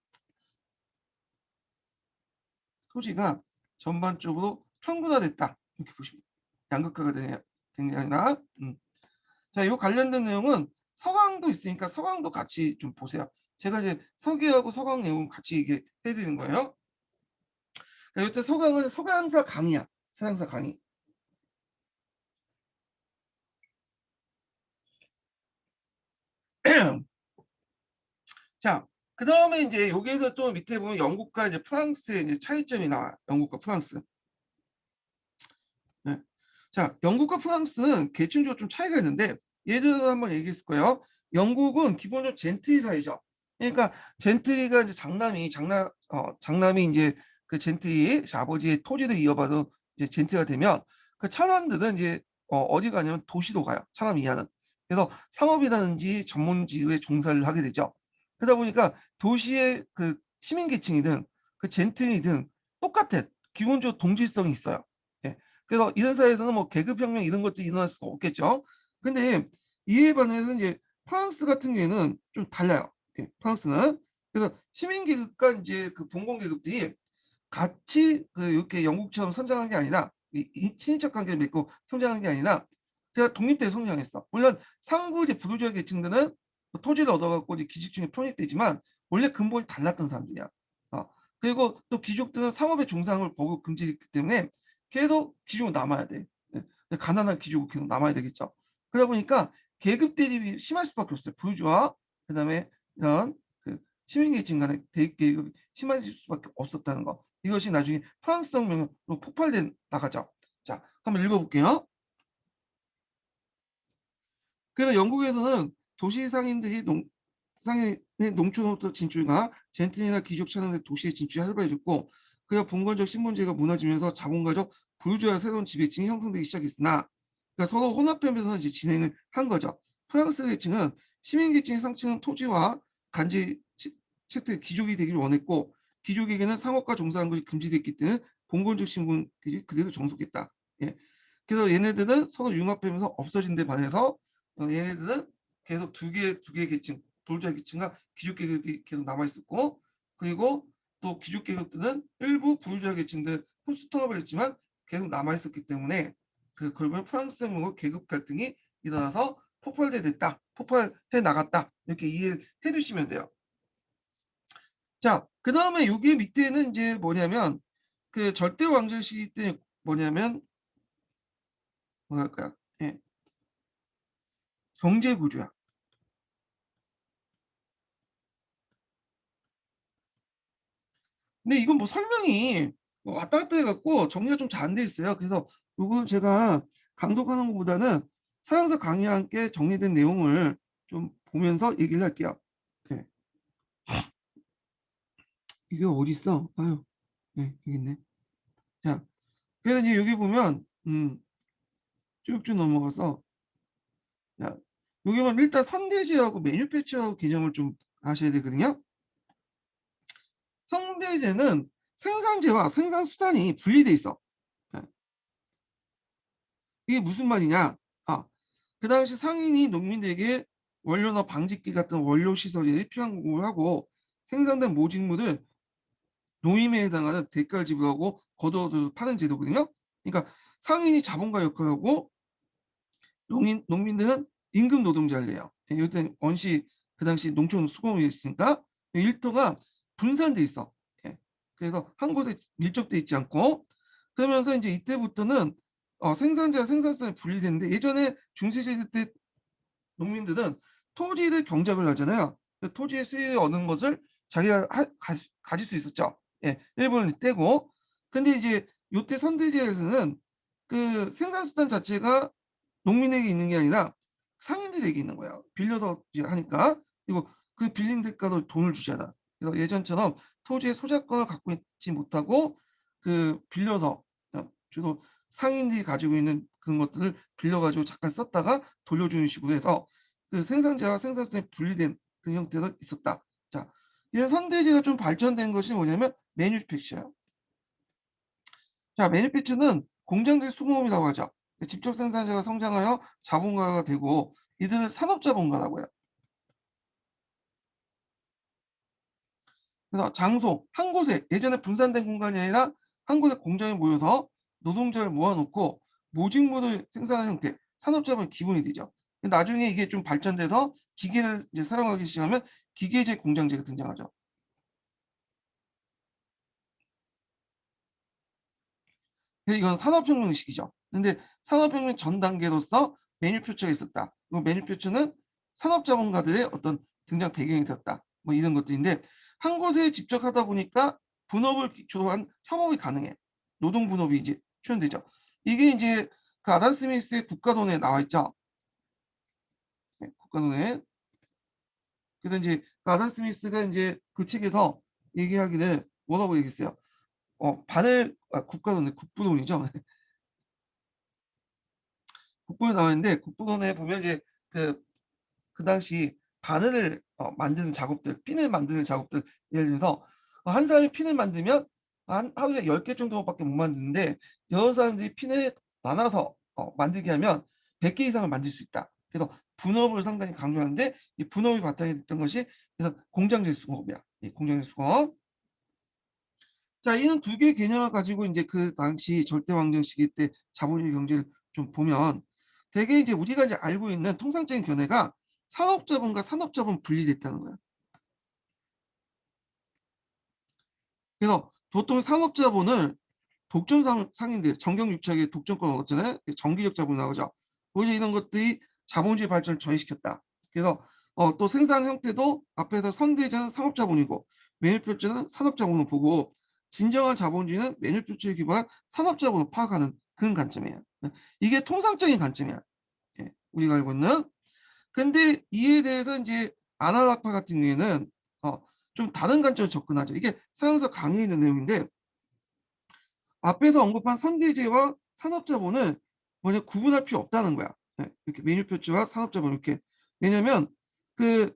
평균화됐다. 이렇게 보시면 돼요. 양극화가 된 게 아니라. 자, 이 관련된 내용은 서강도 있으니까 서강도 같이 좀 보세요. 제가 이제 서기하고 서강 내용 같이 얘기해 드리는 거예요. 이때 서강은 서강사 강의야. 서강사 강의. 자, 그 다음에 이제 여기에서 또 밑에 보면 영국과 이제 프랑스의 이제 차이점이 나와요. 영국과 프랑스. 네. 자, 영국과 프랑스는 계층적으로 좀 차이가 있는데 예를 들어 한번 얘기했을 거예요. 영국은 기본적으로 젠트리 사회죠. 그러니까 젠트리가 이제 장남이 이제 그 젠트리 아버지의 토지를 이어받아 이제 젠트리가 되면 그 차남들은 이제 어디 가냐면 도시로 가요. 차남 이하는. 그래서 상업이라든지 전문직에 종사를 하게 되죠. 그러다 보니까 도시의 그 시민 계층이든 그 젠트리든 똑같아. 기본적으로 동질성이 있어요. 예. 그래서 이런 사회에서는 뭐 계급혁명 이런 것도 일어날 수가 없겠죠. 근데 이에 반해서 이제 프랑스 같은 경우에는 좀 달라요. 프랑스는. 그래서 시민계급과 이제 그 봉건계급들이 같이 그 이렇게 영국처럼 성장한 게 아니라 이 친인척 관계를 맺고 성장한 게 아니라 그냥 독립돼서 성장했어. 물론 상부 이제 부르주아 계층들은 뭐 토지를 얻어갖고 이제 기득층에 편입되지만 원래 근본이 달랐던 사람들이야. 그리고 또 귀족들은 상업의 종상을 거부 금지했기 때문에 계속 귀족은 남아야 돼. 네. 가난한 귀족은 계속 남아야 되겠죠. 그러다 보니까 계급 대립이 심할 수밖에 없어요. 부르주아 그다음에 이런 그 시민계층 간의 대립 계급이 심해질 수밖에 없었다는 거. 이것이 나중에 프랑스 혁명으로 폭발돼 나가죠. 자, 한번 읽어볼게요. 그래서 영국에서는 도시 상인의 농촌으로부터 진출과 젠틀이나 귀족 차원의 도시의 진출이 활발해졌고 그가 봉건적 신분제가 무너지면서 자본가적 부르주아 새로운 지배층이 형성되기 시작했으나 그러니까 서로 혼합하면서 이제 진행을 한 거죠. 프랑스 계층은 시민 계층의 상층은 토지와 간지 채택 귀족이 되기를 원했고 귀족에게는 상업과 종사하는 것이 금지됐기 때문에 봉건적 신분이 그대로 정속했다. 예. 그래서 얘네들은 서로 융합하면서 없어진 데 반해서 얘네들은 계속 두 개 계층, 부르주아 계층과 귀족 계급이 계속 남아 있었고 그리고 또 귀족 계급들은 일부 부르주아 계층들 흡수 통합을 했지만 계속 남아 있었기 때문에 그 결국엔 프랑스 혁명으로 계급 갈등이 일어나서 폭발해 나갔다 이렇게 이해해 주시면 돼요. 자, 그 다음에 여기 밑에는 이제 뭐냐면 그 절대 왕조 시기 때 뭐냐면 뭐랄까요? 예, 경제 구조야. 근데 이건 뭐 설명이 뭐 왔다 갔다 해갖고 정리가 좀 잘 안 돼 있어요. 그래서 이건 제가 강독하는 것보다는 서양사 강의와 함께 정리된 내용을 좀 보면서 얘기를 할게요. 네. 이게 어디 있어? 아유, 네, 여기 있네. 자, 그래서 이제 여기 보면 쭉쭉 넘어가서 자, 여기 보면 일단 선대제하고 매뉴팩처 개념을 좀 아셔야 되거든요. 선대제는 생산재와 생산수단이 분리돼 있어. 네. 이게 무슨 말이냐? 그 당시 상인이 농민들에게 원료나 방직기 같은 원료 시설이 필요한 공급을 하고 생산된 모직물을 노임에 해당하는 대가를 지불하고 거둬서 파는 제도거든요. 그러니까 상인이 자본가 역할하고 농민들은 임금 노동자를 해요. 이때 원시 그 당시 농촌 수공이었으니까 일터가 분산돼 있어. 예. 그래서 한 곳에 밀접돼 있지 않고 그러면서 이제 이때부터는 생산자와 생산성이 분리되는데 예전에 중세시대 때 농민들은 토지를 경작을 하잖아요. 그 토지의 수익을 얻는 것을 자기가 가질 수 있었죠. 예. 일부는 떼고. 근데 이제 요때 선대지에서는 그 생산수단 자체가 농민에게 있는 게 아니라 상인들에게 있는 거야. 빌려서 이제 하니까. 그리고 그 빌린 대가로 돈을 주잖아. 그래서 예전처럼 토지의 소작권을 갖고 있지 못하고 그 빌려서 주로 상인들이 가지고 있는 그런 것들을 빌려 가지고 잠깐 썼다가 돌려주는 식으로 해서 그 생산자와 생산성이 분리된 그 형태가 있었다. 자, 이런 선대지가 좀 발전된 것이 뭐냐면 매뉴팩처예요. 자, 매니팩처는 공장들 수공업이라고 하죠. 직접 생산자가 성장하여 자본가가 되고 이들을 산업자본가라고 해요. 그래서 장소, 한 곳에 예전에 분산된 공간이 아니라 한 곳에 공장에 모여서 노동자를 모아놓고 모직물을 생산하는 형태, 산업자본 기본이 되죠. 나중에 이게 좀 발전돼서 기계를 이제 사용하기 시작하면 기계제 공장제가 등장하죠. 그래서 이건 산업혁명식이죠. 근데 산업혁명 전 단계로서 매니표처가 있었다. 그 매니표처는 산업자본가들의 어떤 등장 배경이 되었다. 뭐 이런 것들인데 한 곳에 직접 하다 보니까 분업을 기초로 한 협업이 가능해. 노동 분업이 이제 출현되죠. 이게 이제 그 아담 스미스의 국가론에 나와 있죠. 네, 국가론에. 그래서 이제 그 아담 스미스가 이제 그 책에서 얘기하기를 뭐라고 얘기했어요. 국가론에 국부론이죠. 국부론에 나와 있는데 국부론에 보면 이제 그 그 당시 바늘을 만드는 작업들, 핀을 만드는 작업들 예를 들어서 한 사람이 핀을 만들면 한 하루에 10개 정도밖에 못 만드는데 여러 사람들이 핀을 나눠서 만들게 하면 100개 이상을 만들 수 있다. 그래서 분업을 상당히 강조하는데 이 분업이 바탕이 됐던 것이 그래서 공장제 수공업이야. 이 공장제 수공업. 자, 이런 두 개의 개념을 가지고 이제 그 당시 절대 왕정 시기 때 자본주의 경제를 좀 보면 되게 이제 우리가 이제 알고 있는 통상적인 견해가 산업자본과 산업자본 분리됐다는 거야. 그래서 보통 산업자본을 상인들 정경유착의 독점권 얻었잖아요. 정기적 자본 나오죠. 오히려 이런 것들이 자본주의 발전을 저해시켰다. 그래서 또 생산 형태도 앞에서 선대자는 상업자본이고 매뉴팩처는 산업자본을 보고 진정한 자본주의는 매뉴팩처에 기반한 산업자본을 파악하는 그런 관점이에요. 이게 통상적인 관점이야. 예, 우리가 알고 있는. 근데 이에 대해서 이제 아날락파 같은 경우에는 좀 다른 관점으로 접근하죠. 이게 서양서 강의에 있는 내용인데 앞에서 언급한 선대제와 산업자본을 먼저 구분할 필요 없다는 거야. 네, 이렇게 메뉴표치와 산업자본 이렇게. 왜냐면 그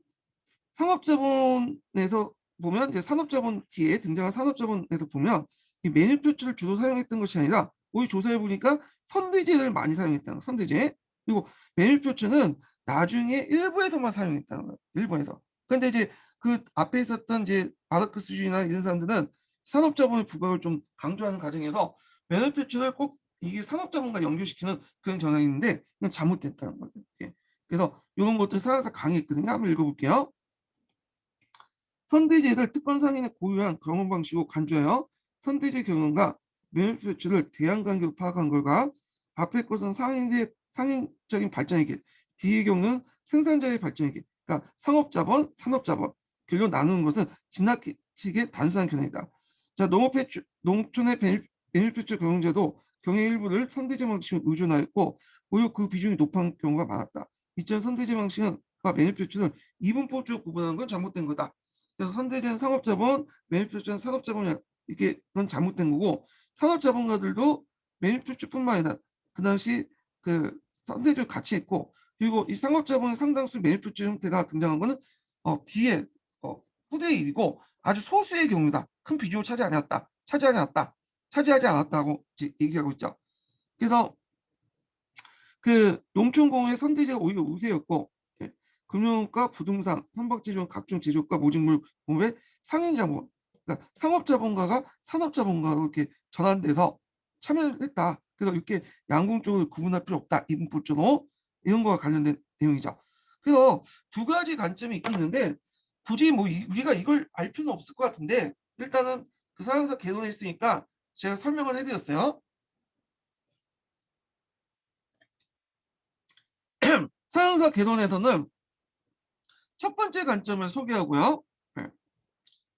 상업자본에서 보면 이제 산업자본 뒤에 등장한 산업자본에서 보면 이 메뉴표치를 주로 사용했던 것이 아니라 우리 조사해 보니까 선대제를 많이 사용했다는 거야. 선대제. 그리고 메뉴표치는 나중에 일부에서만 사용했다는 거예요. 일부에서. 근데 이제 그 앞에 있었던 이제 마르크스주의나 이런 사람들은 산업자본의 부각을 좀 강조하는 과정에서 베네피츠를 꼭 이게 산업자본과 연결시키는 그런 경향이 있는데 이건 잘못됐다는 거죠. 예. 그래서 이런 것들 사회에서 강의했거든요. 한번 읽어볼게요. 선대제를 특권 상인의 고유한 경험 방식으로 간주하여 선대제 경영과 베네피츠를 대항관계로 파악한 결과 앞의 것은 상인적인 발전이기 뒤의 경우는 생산자의 발전이기 그러니까 상업자본, 산업자본 결론 나누는 것은 지나치게 단순한 견해이다. 자, 농촌의 베니피츠 경영제도 경영 일부를 선대제 방식에 의존하였고 오히려 그 비중이 높은 경우가 많았다. 이처럼 선대제 방식과 베니피츠는 이분법적으로 구분하는 건 잘못된 거다. 그래서 선대제는 상업자본, 베니피츠는 산업자본이 이렇게 그건 잘못된 거고 산업자본가들도 베니피츠뿐만 아니라 그 당시 그 선대제를 같이 했고 그리고 이 상업자본의 상당수 베니피츠 형태가 등장한 거는 뒤에 후대의 일이고 아주 소수의 경우다. 큰 비중을 차지하지 않았다고 얘기하고 있죠. 그래서 그 농촌공의 선대제가 오히려 우세였고 예, 금융과 부동산, 선박제조 각종 제조과 모직물 공업의 상인자본, 그러니까 상업자본가가 산업자본가로 이렇게 전환돼서 참여를 했다. 그래서 이렇게 양궁적으로 구분할 필요 없다. 이분법적으로 이런 거와 관련된 내용이죠. 그래서 두 가지 관점이 있긴 있는데 굳이 뭐 우리가 이걸 알 필요는 없을 것 같은데 일단은 그 서양사 개론에 있으니까 제가 설명을 해드렸어요. 서양사 개론에서는 첫 번째 관점을 소개하고요. 네.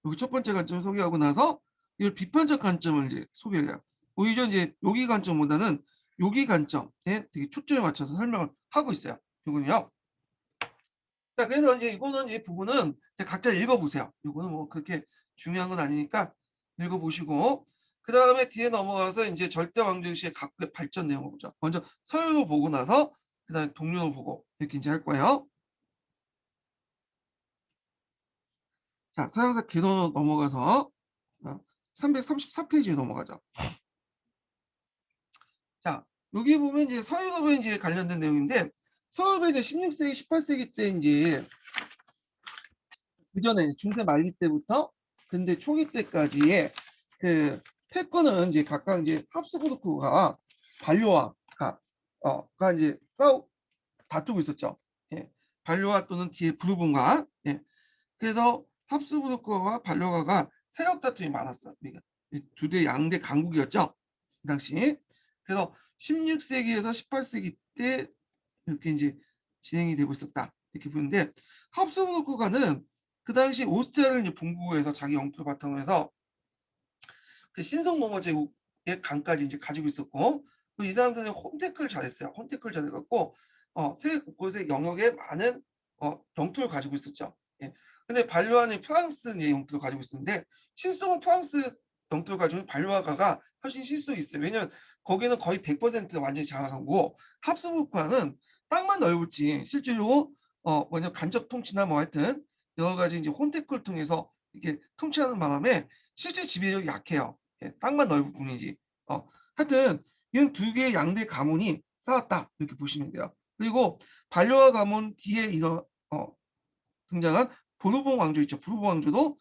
여기 첫 번째 관점을 소개하고 나서 이 비판적 관점을 이제 소개를 해요. 오히려 이제 여기 관점보다는 여기 관점에 되게 초점을 맞춰서 설명을 하고 있어요. 이거는요. 자, 그래서 이제 이거는 이 부분은 각자 읽어보세요. 이거는 뭐 그렇게 중요한 건 아니니까 읽어보시고 그 다음에 뒤에 넘어가서 이제 절대 왕정시의 각국의 발전 내용을 보자. 먼저 서유도 보고 나서 그 다음에 동료도 보고 이렇게 이제 할 거예요. 자, 서양사 개론으로 넘어가서 334페이지에 넘어가죠. 자, 여기 보면 이제 서유도에 이제 관련된 내용인데 서유도에 이제 16세기, 18세기 때 이제 그 전에 중세 말기 때부터 근대 초기 때까지의 그 패권은 이제 각각 이제 합스부르크가 반려와가 가 이제 다투고 있었죠. 예. 반려와 또는 뒤에 부르본과 예. 그래서 합스부르크와 반려가가 세력 다툼이 많았어요. 그러니까 두대 양대 강국이었죠. 그 당시. 그래서 16세기에서 18세기 때 이렇게 이제 진행이 되고 있었다. 이렇게 보는데 합스부르크가는 그 당시 오스트리아를 이제 본국에서 자기 영토를 바탕으로 해서 그 신성모고 제국의 강까지 이제 가지고 있었고 또 이 사람들은 혼테크를 잘했어요. 혼테크를 잘해갖고 세계 곳곳의 영역에 많은 영토를 가지고 있었죠. 예. 근데 반려하는 프랑스의 영토를 가지고 있었는데 실속은 프랑스 영토를 가지고 있는 반려화가가 훨씬 실속이 있어요. 왜냐면 거기는 거의 100% 완전히 장악하고 합스부르크는 땅만 넓을지 실제로 뭐냐 간접 통치나 뭐 하여튼 여러 가지 이제 혼테크를 통해서 이렇게 통치하는 바람에 실제 지배력이 약해요. 예, 땅만 넓을 뿐이지. 하여튼 이런 두 개의 양대 가문이 싸웠다 이렇게 보시면 돼요. 그리고 반려와 가문 뒤에 등장한 보르봉 왕조 있죠. 보르봉 왕조도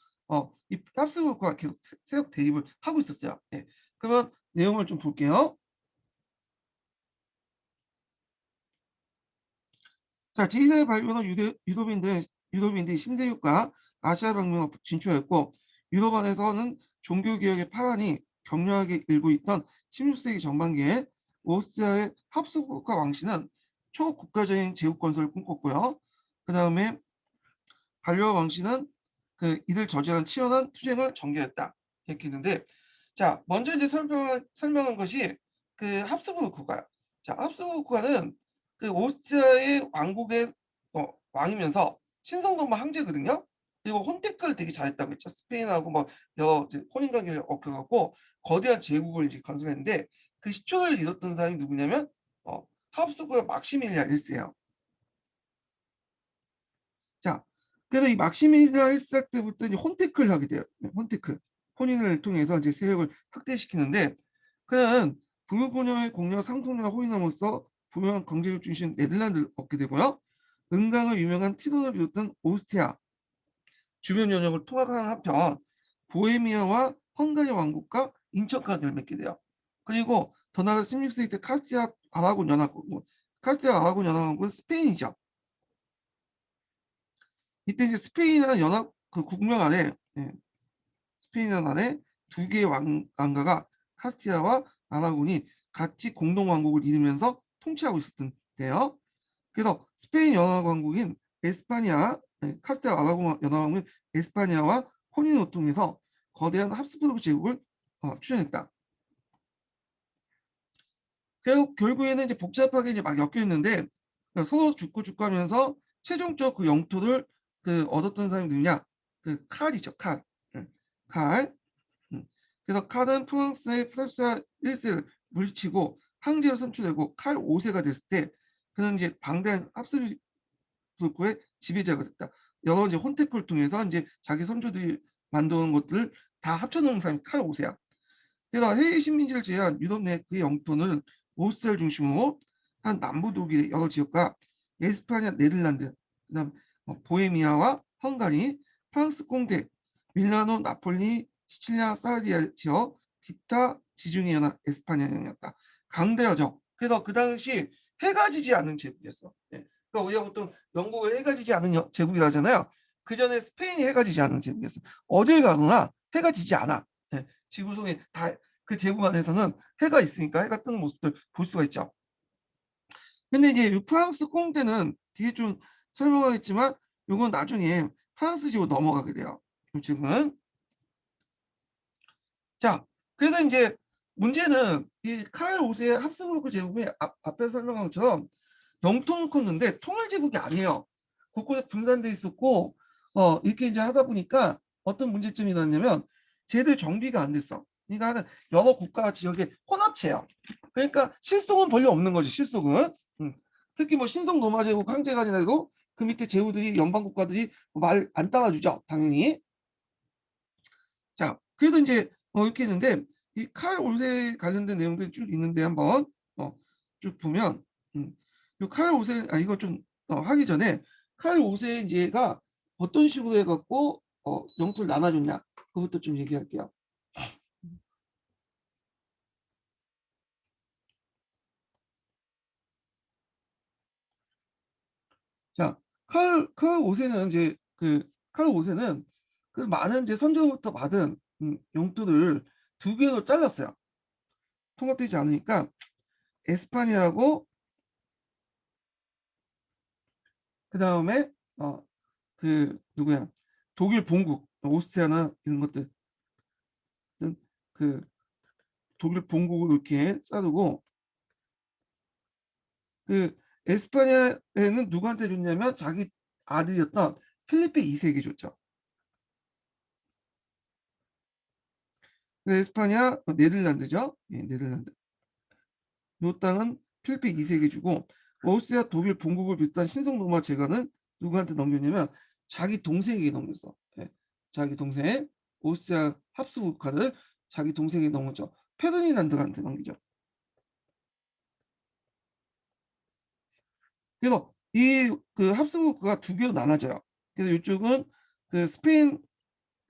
이 합스부르크와 계속 세력 대립을 하고 있었어요. 예. 그러면 내용을 좀 볼게요. 자, 제2세의 발견은 유럽인들이 신대륙과 아시아 방면으로 진출했고 유럽 안에서는 종교개혁의 파란이 격렬하게 일고 있던 16세기 전반기에 오스트리아의 합스부르크 왕실은 초국가적인 제국 건설을 꿈꿨고요. 그 다음에 반려 왕실은 그 이들 저지하는 치열한 투쟁을 전개했다. 이렇게 했는데 자, 먼저 이제 설명한 것이 그 합스부르크가요. 자, 합스부르크가는 그 오스트리아의 왕국의 왕이면서 신성노마 황제거든요. 그리고 혼택을 되게 잘했다고 했죠. 스페인하고 뭐 여러 혼인관계를 얽혀갖고 거대한 제국을 이제 건설했는데 그 시초를 이뤘던 사람이 누구냐면 합스부르크 막시밀리안 1세예요. 자, 그래서 이 막시밀리안 1세 때부터 이제 혼테크를 하게 돼요. 네, 혼테크. 혼인을 통해서 이제 세력을 확대시키는데 그는 부르고녀의 공력 상통녀와 혼인함으로써 부유한 경제력 중심 네덜란드를 얻게 되고요. 은강을 유명한 티론을 비롯한 오스트리아 주변 연역을 통합하는 한편 보헤미아와 헝가리 왕국과 인척관계를 맺게 돼요. 그리고 더 나아가 16세기 때 카스티아 아라곤 연합국, 카스티아 아라곤 연합국은 스페인이죠. 이때 이제 스페인이라는 연합 그 국명 안에 스페인이라는 안에 두 개의 왕가가 카스티아와 아라곤이 같이 공동 왕국을 이루면서 통치하고 있었던 때요. 그래서 스페인 연합왕국인 에스파니아, 카스티아 아라곤 연합왕국인 에스파니아와 혼인을 통해서 거대한 합스부르크 제국을 추진했다. 결국에는 이제 복잡하게 이제 막 엮여 있는데 서로 죽고 하면서 최종적 그 영토를 그 얻었던 사람이 누구냐? 그 칼이죠, 칼. 칼. 그래서 칼은 프랑스의 프랑스와 1세를 물리치고 황제로 선출되고 칼 5세가 됐을 때 그는 이제 방대한 합스부르크의 지배자가 됐다. 여러 이제 혼택을 통해서 이제 자기 선조들이 만드는 것들을 다 합쳐놓은 사람이 칼 5세야. 그래서 해외 식민지를 제외한 유럽 내 그 영토는 오스트리아를 중심으로 한 남부 독일의 여러 지역과 에스파냐, 네덜란드, 그다음 보헤미아와 헝가리, 프랑스 꽁데, 밀라노, 나폴리, 시칠리아, 사르디아 지역, 기타 지중해 연합 에스파냐였다. 강대여정. 그래서 그 당시 해가 지지 않은 제국이었어. 네. 그러니까 우리가 보통 영국을 해가 지지 않은 제국이라 하잖아요. 그 전에 스페인이 해가 지지 않은지 모르겠어요. 어딜 가거나 해가 지지 않아. 예, 지구상에 다 그 제국 안에서는 해가 있으니까 해가 뜨는 모습들 볼 수가 있죠. 근데 이제 이 프랑스 콩떼는 뒤에 좀 설명하겠지만 요건 나중에 프랑스 지구 넘어가게 돼요. 요 지금은. 자, 그래서 이제 문제는 이 카일 5세의 합스부르크 제국이 앞에서 설명한 것처럼 영통을 컸는데 통일 제국이 아니에요. 곳곳에 분산돼 있었고 이렇게 이제 하다 보니까 어떤 문제점이 났냐면 제대로 정비가 안 됐어. 그러니까 여러 국가 지역의 혼합체예요. 그러니까 실속은 별로 없는 거지. 실속은. 특히 뭐 신성 로마 제국 황제가 지내고 그 밑에 제후들이 연방 국가들이 말 안 따라주죠. 당연히. 자, 그래도 이제 이렇게 있는데 이 칼 올세 관련된 내용들이 쭉 있는데 한번 쭉 보면 요칼 올세 이거 좀 하기 전에 칼 올세제가 어떤 식으로 해갖고 영토를 나눠줬냐 그것도 좀 얘기할게요. 자, 칼 오세는 이제 칼 오세는 그 많은 이제 선조부터 받은 영토를 두 개로 잘랐어요. 통합되지 않으니까 에스파니아하고 그 다음에 누구야 독일 본국 오스트리아나 이런 것들 그 독일 본국을 이렇게 자르고 그 에스파니아에는 누구한테 줬냐면 자기 아들이었던 필리페 2세에게 줬죠. 그 에스파니아 네덜란드죠. 예, 네덜란드. 요 땅은 필리페 2세에게 주고 오스트리아 독일 본국을 비롯한 신성 로마 제가는 누구한테 넘겼냐면 자기 동생에게 넘겼어. 예, 자기 동생 오스트리아 합스부르크를 자기 동생에게 넘겼죠. 페르디난드한테 넘기죠. 그래서 이 그 합스부르크가 두 개로 나눠져요. 그래서 이쪽은 그 스페인,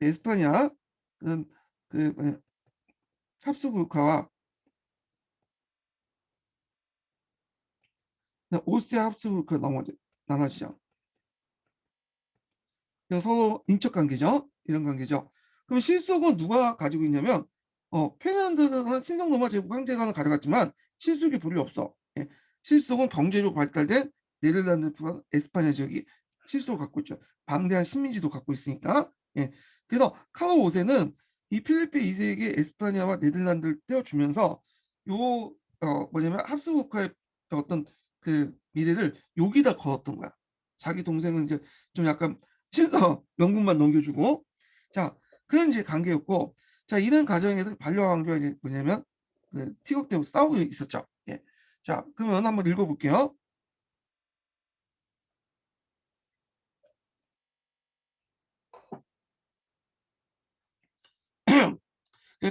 에스파냐 그 합스부르크와 오스트리아 합스부르크가 나눠지죠. 그래서 서로 인척 관계죠. 이런 관계죠. 그럼 실속은 누가 가지고 있냐면 핀란드는 신성 로마 제국 황제가 가져갔지만 실속이 별로 없어. 예. 실속은 경제적으로 발달된 네덜란드, 에스파냐 지역이 실속을 갖고 있죠. 방대한 식민지도 갖고 있으니까. 예. 그래서 카로 5세는 이 필리페 2세에게 에스파냐와 네덜란드를 떼어주면서 요 뭐냐면 합스부르크의 어떤 그 미래를 여기다 걸었던 거야. 자기 동생은 이제 좀 약간 명분만 넘겨주고 자 그런 이제 관계였고 자 이런 과정에서 반려 왕조가 이제 뭐냐면 그 티국 때문에 싸우고 있었죠. 예. 자 그러면 한번 읽어볼게요.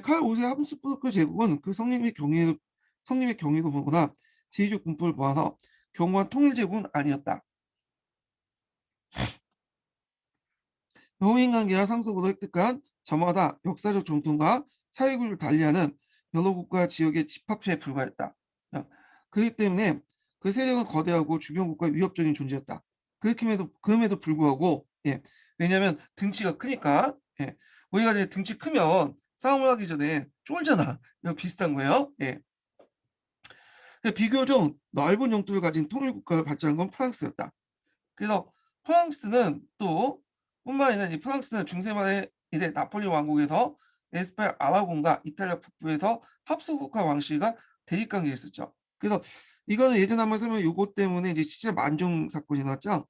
칼 5세 합스부르크 제국은 그 성립의 경위도 보거나 제주적 분포를 보아서 경무한 통일 제국은 아니었다. 호민관계와 상속으로 획득한 저마다 역사적 전통과 사회구조를 달리하는 여러 국가 지역의 집합체에 불과했다. 그렇기 때문에 그 세력은 거대하고 주변 국가에 위협적인 존재였다. 그럼에도 불구하고 왜냐하면 등치가 크니까 우리가 이제 등치 크면 싸움을 하기 전에 쫄잖아. 이거 비슷한 거예요. 비교적 넓은 영토를 가진 통일국가가 발전한 건 프랑스였다. 그래서 프랑스는 또 뿐만 아니라 프랑스는 중세 말에 이제 나폴리 왕국에서 에스파냐 아라곤과 이탈리아 북부에서 합수국가 왕실과 대립 관계에 있었죠. 그래서 이거는 예전에 한번 설명 요거 때문에 이제 시체 만종 사건이 나왔죠.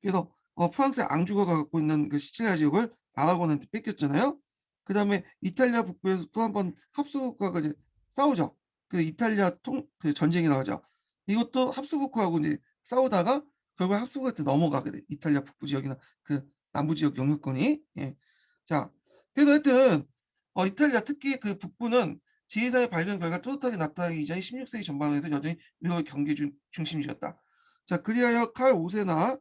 그래서 프랑스 앙주가 갖고 있는 그 시칠리아 지역을 아라곤한테 뺏겼잖아요. 그 다음에 이탈리아 북부에서 또 한 번 합수국가가 이제 싸우죠. 그 이탈리아 그 전쟁이 나오죠. 이것도 합수국가하고 이제 싸우다가 결국 합수국한테 넘어가게 돼. 이탈리아 북부 지역이나 그 남부 지역 영유권이. 예. 자, 그래도 하여튼 이탈리아 특히 그 북부는 지리산의 발견 결과 뚜렷하게 나타나기 이전인 16세기 전반에서 여전히 유럽의 경계 중심지였다. 자, 그리하여 칼 5세나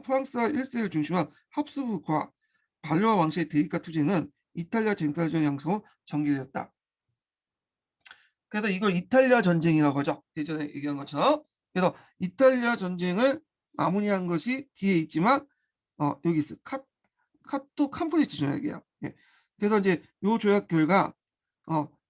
프랑스와 1세를 중심한 합스부르크와 발로아 왕실의 대립과 투쟁은 이탈리아 쟁탈전 양성으로 전개되었다. 그래서 이걸 이탈리아 전쟁이라고 하죠. 예전에 얘기한 것처럼. 그래서 이탈리아 전쟁을 마무리한 것이 뒤에 있지만 여기 있어요. 카토 캄브리지 조약이에요. 예. 그래서 이제 요 조약 결과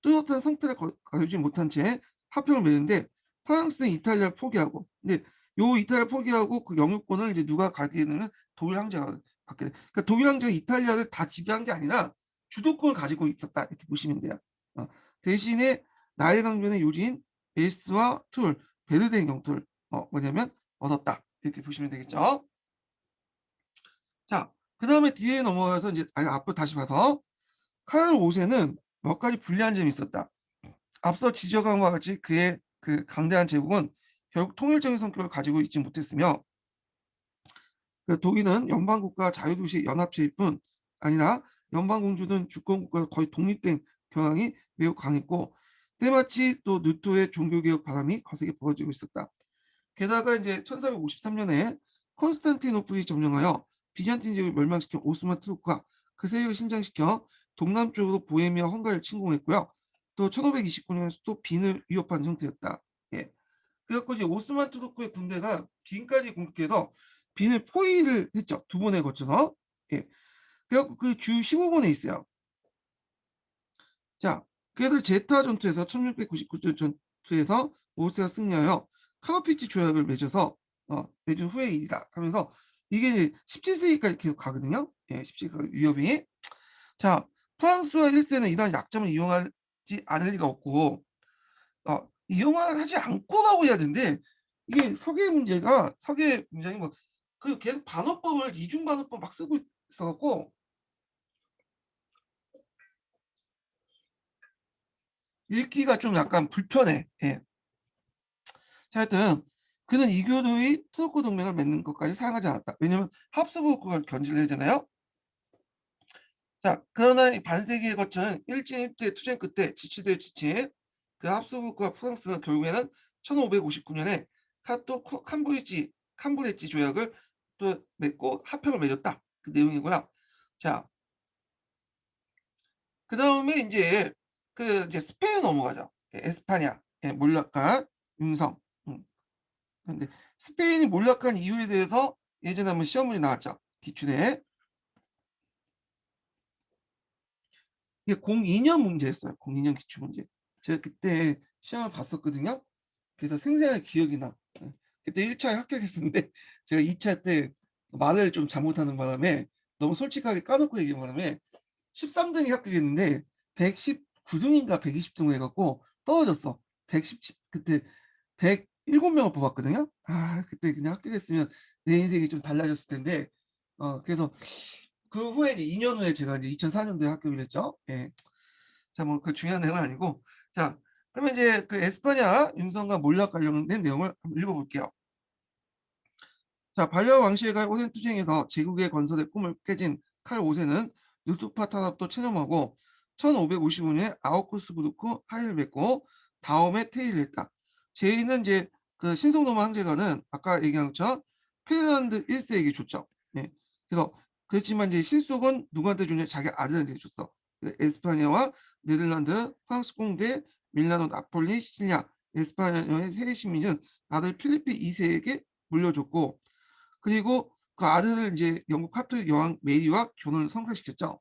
뚜렷한 성패를 가르지 못한 채 화평을 맺는데 프랑스는 이탈리아를 포기하고, 근데 요 이탈리아를 포기하고 그 영유권을 이제 누가 갖게 되냐면 독일 황제가 갖게 돼. 그러니까 독일 황제가 이탈리아를 다 지배한 게 아니라 주도권을 가지고 있었다 이렇게 보시면 돼요. 대신에 나일 강변의 요지인 에스와 툴, 베르덴 영토를 뭐냐면 얻었다 이렇게 보시면 되겠죠. 자, 그다음에 뒤에 넘어가서 이제 앞으로 다시 봐서 카를 5세는 몇 가지 불리한 점이 있었다. 앞서 지적한 것과 같이 그의 그 강대한 제국은 결국 통일적인 성격을 가지고 있지 못했으며, 그 독일은 연방국가 자유도시 연합체일 뿐 아니라 연방공주든 주권국가가 거의 독립된 경향이 매우 강했고, 때마치 또 느토의 종교개혁 바람이 거세게 불어지고 있었다. 게다가 이제 1453년에 콘스탄티노플이 점령하여 비잔틴 제국을 멸망시킨 오스만 투르크가 그 세력을 신장시켜 동남쪽으로 보헤미아 헝가리를 침공했고요. 또 1529년 수도 빈을 위협한 형태였다. 예. 그래갖고 이제 오스만 투르크의 군대가 빈까지 공격해서 빈을 포위를 했죠. 두 번에 거쳐서. 예. 그래갖고 그 주 15번에 있어요. 자, 그래서 제타 전투에서 1699년 전투에서 오스가 승리하여 카노피치 조약을 맺어서 맺은 후의 일이다 하면서 이게 이제 17세기까지 계속 가거든요. 예, 17세기 위협이. 자, 프랑스와 1세는 이러한 약점을 이용하지 않을 리가 없고 이용을 하지 않고라고 해야 되는데, 이게 서계 문장이 뭐 그 계속 반어법을 이중 반어법 막 쓰고 있어갖고 읽기가 좀 약간 불편해. 예. 자, 하여튼 그는 이교도의 트루크 동맹을 맺는 것까지 사용하지 않았다. 왜냐하면 합스부르크가 견제를 하잖아요. 자, 그러나 이 반세기에 거친 일제 투쟁 끝에 지친 그 합스부르크와 프랑스는 결국에는 1559년에 카토 캄브리지 조약을 또 맺고 합병을 맺었다. 그 내용이고요. 자, 그다음에 이제 스페인 넘어가죠. 에스파냐, 몰라카, 융성. 근데 스페인이 몰락한 이유에 대해서 예전에 한번 시험 문제 나왔죠. 기출에. 이게 02년 문제였어요. 02년 기출 문제. 제가 그때 시험을 봤었거든요. 그래서 생생하게 기억이 나. 그때 1차에 합격했었는데 제가 2차 때 말을 좀 잘못하는 바람에, 너무 솔직하게 까놓고 얘기한 바람에 13등이 합격했는데 119등인가 120등을 해갖고 떨어졌어. 117 그때 107명을 뽑았거든요. 그때 그냥 합격했으면 내 인생이 좀 달라졌을 텐데 그래서 그 후에 이제 2년 후에 제가 이제 2004년도에 합격을 했죠. 예. 자, 뭐 그 중요한 내용은 아니고, 자, 그러면 이제 그 에스파냐 윤성과 몰락 관련된 내용을 한번 읽어볼게요. 자, 발려 왕실에 갈 오센 투쟁에서 제국의 건설의 꿈을 깨진 칼 5세는 루트파 탄압도 체념하고 1555년에 아우크스부르크 하이를 맺고 다음에 퇴위를 했다. 제의는 이제 그 신성로마 황제가는 아까 얘기한 것처럼 페르난드 1세에게 줬죠. 네. 그래서 그렇지만 이제 실속은 누구한테 줬냐? 자기 아들한테 줬어. 에스파냐와 네덜란드, 프랑스 공대, 밀라노, 나폴리, 시칠리아, 에스파냐의 세계 시민은 아들 필리프 2세에게 물려줬고, 그리고 그 아들을 이제 영국 카톨릭 여왕 메리와 결혼을 성사시켰죠.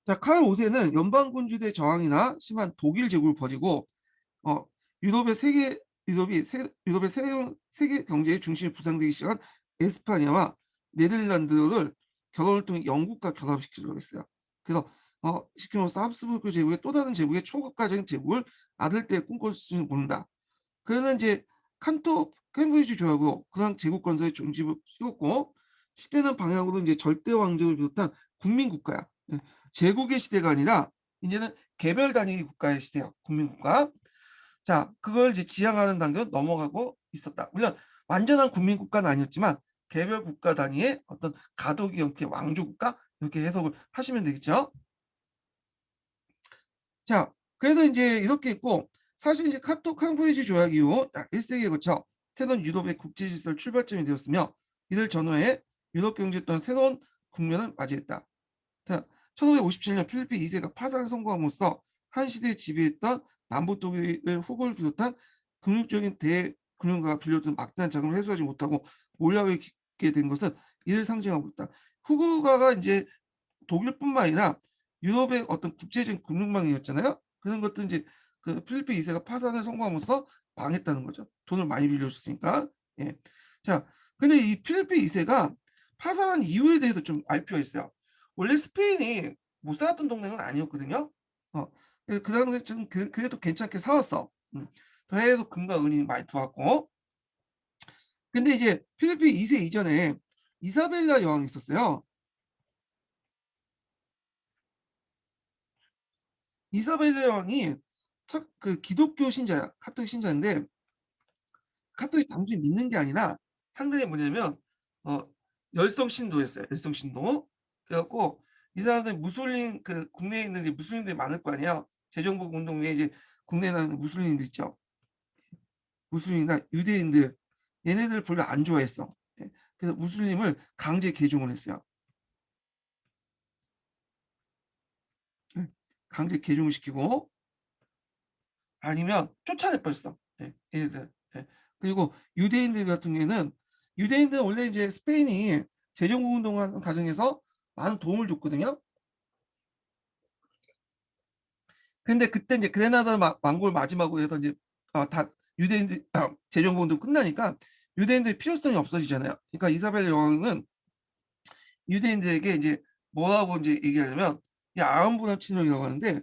자, 칼 5세는 연방군주대 저항이나 심한 독일 제국을 벌이고 어, 유럽의 세계 유럽의 세계 경제의 중심이 부상되기 시작한 에스파냐와 네덜란드를 결혼을 통해 영국과 결합시키려고 했어요. 그래서 시킴으로써 합스부르크 제국의 또 다른 제국의 초국가적인 제국을 아들 때 꿈꿨을지 모른다. 그러나 이제 칸토 캠브리지 조약으로 그런 제국 건설의 종집을 씌웠고, 시대는 방향으로 이제 절대 왕족을 비롯한 국민 국가야. 제국의 시대가 아니라 이제는 개별 단위 국가의 시대야. 국민 국가. 자, 그걸 이제 지향하는 단계로 넘어가고 있었다. 물론 완전한 국민 국가는 아니었지만 개별 국가 단위의 어떤 가독이 형태 왕조 국가 이렇게 해석을 하시면 되겠죠. 자, 그래서 이제 이렇게 있고, 사실 이제 카톡 캄브리지 조약 이후 약 1세기에 거쳐 새로운 유럽의 국제 질서를 출발점이 되었으며, 이를 전후해 유럽 경제에 또한 새로운 국면을 맞이했다. 자, 1557년 필리핀 2세가 파산을 선고함으로써 한 시대에 지배했던 남북 독일의 후보를 비롯한 국력적인 금융가가 빌려준 막대한 자금을 회수하지 못하고 몰려있게 된 것은 이를 상징하고 있다. 후쿠오카가 이제 독일뿐만 아니라 유럽의 어떤 국제적인 금융망이었잖아요. 그런 것도 이제 그 필리핀 2세가 파산에 성공함으로써 망했다는 거죠. 돈을 많이 빌려줬으니까. 예. 자, 근데 이 필리핀 2세가 파산한 이유에 대해서 좀 알 필요가 있어요. 원래 스페인이 못 살았던 동네는 아니었거든요. 그 당시에 좀 그래도 괜찮게 살았어. 더해도 금과 은이 많이 들어왔고. 근데 이제 필리핀 2세 이전에 이사벨라 여왕이 있었어요. 이사벨라 여왕이 그 기독교 신자야. 카톨릭 신자인데 카톨릭 단순히 믿는 게 아니라 상당히 뭐냐면 어 열성 신도였어요. 열성 신도. 그래 갖고 이 사람들 무슬림 그 국내에 있는 이제 무슬림들이 많을 거 아니에요. 재정복 운동 에 이제 국내에 나는 무슬림들 있죠. 무슬림이나 유대인들 얘네들 별로 안 좋아했어. 예. 그래서 무슬림을 강제 개종을 했어요. 예. 강제 개종을 시키고 아니면 쫓아내 버렸어. 예. 얘네들. 예. 그리고 유대인들 같은 경우에는 유대인들은 원래 이제 스페인이 재정복 운동하는 과정에서 많은 도움을 줬거든요. 근데 그때 이제 그레나다 왕국을 마지막으로 해서 이제 다 유대인들 재정복 운동 끝나니까 유대인들의 필요성이 없어지잖아요. 그러니까 이사벨 여왕은 유대인들에게 이제 뭐라고 이제 얘기하냐면 이 아흔분함 친령이라고 하는데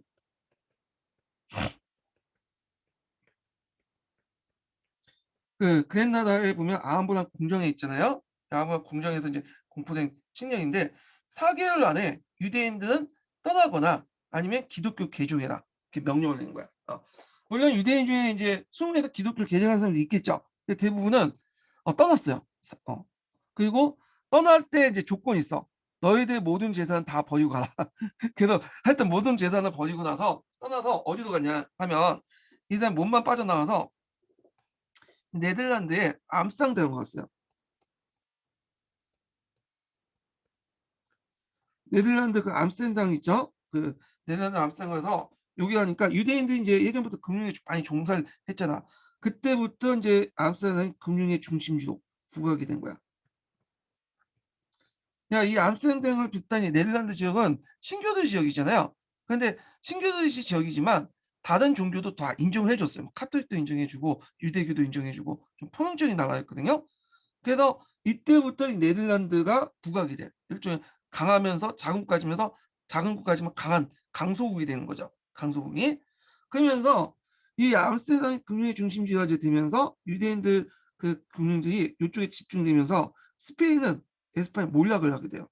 그 그랜나다에 보면 아흔분함 궁정에 있잖아요. 아흔분함 궁정에서 이제 공포된 친령인데 4개월 안에 유대인들은 떠나거나 아니면 기독교 개종해라 이렇게 명령을 내는 거야. 물론 유대인 중에 이제 수용해서 기독교를 개종하는 사람도 있겠죠. 근데 대부분은 떠났어요. 그리고 떠날 때 이제 조건이 있어. 너희들 모든 재산 다 버리고 가라. 그래서 하여튼 모든 재산을 버리고 나서 떠나서 어디로 갔냐 하면 이 사람 몸만 빠져나와서 네덜란드의 암스테르담으로 갔어요. 네덜란드 그 암스테르담 있죠? 그 네덜란드 암스테르담에서 여기 가니까 유대인들이 이제 예전부터 금융에 많이 종사를 했잖아. 그때부터 이제 암스테르담이 금융의 중심지로 부각이 된 거야. 야, 이 암스테르담을 비롯한 네덜란드 지역은 신교도 지역이잖아요. 그런데 신교도 지역이지만 다른 종교도 다 인정을 해줬어요. 뭐 카톨릭도 인정해주고 유대교도 인정해주고 좀 포용적인 나라였거든요. 그래서 이때부터 이 네덜란드가 부각이 돼. 일종의 강하면서 작은 국가지만 강한 강소국이 되는 거죠. 강소국이. 그러면서 이 암스테르담 금융의 중심지가 이제 되면서 유대인들 그 금융들이 이쪽에 집중되면서 스페인은 에스파냐에 몰락을 하게 돼요.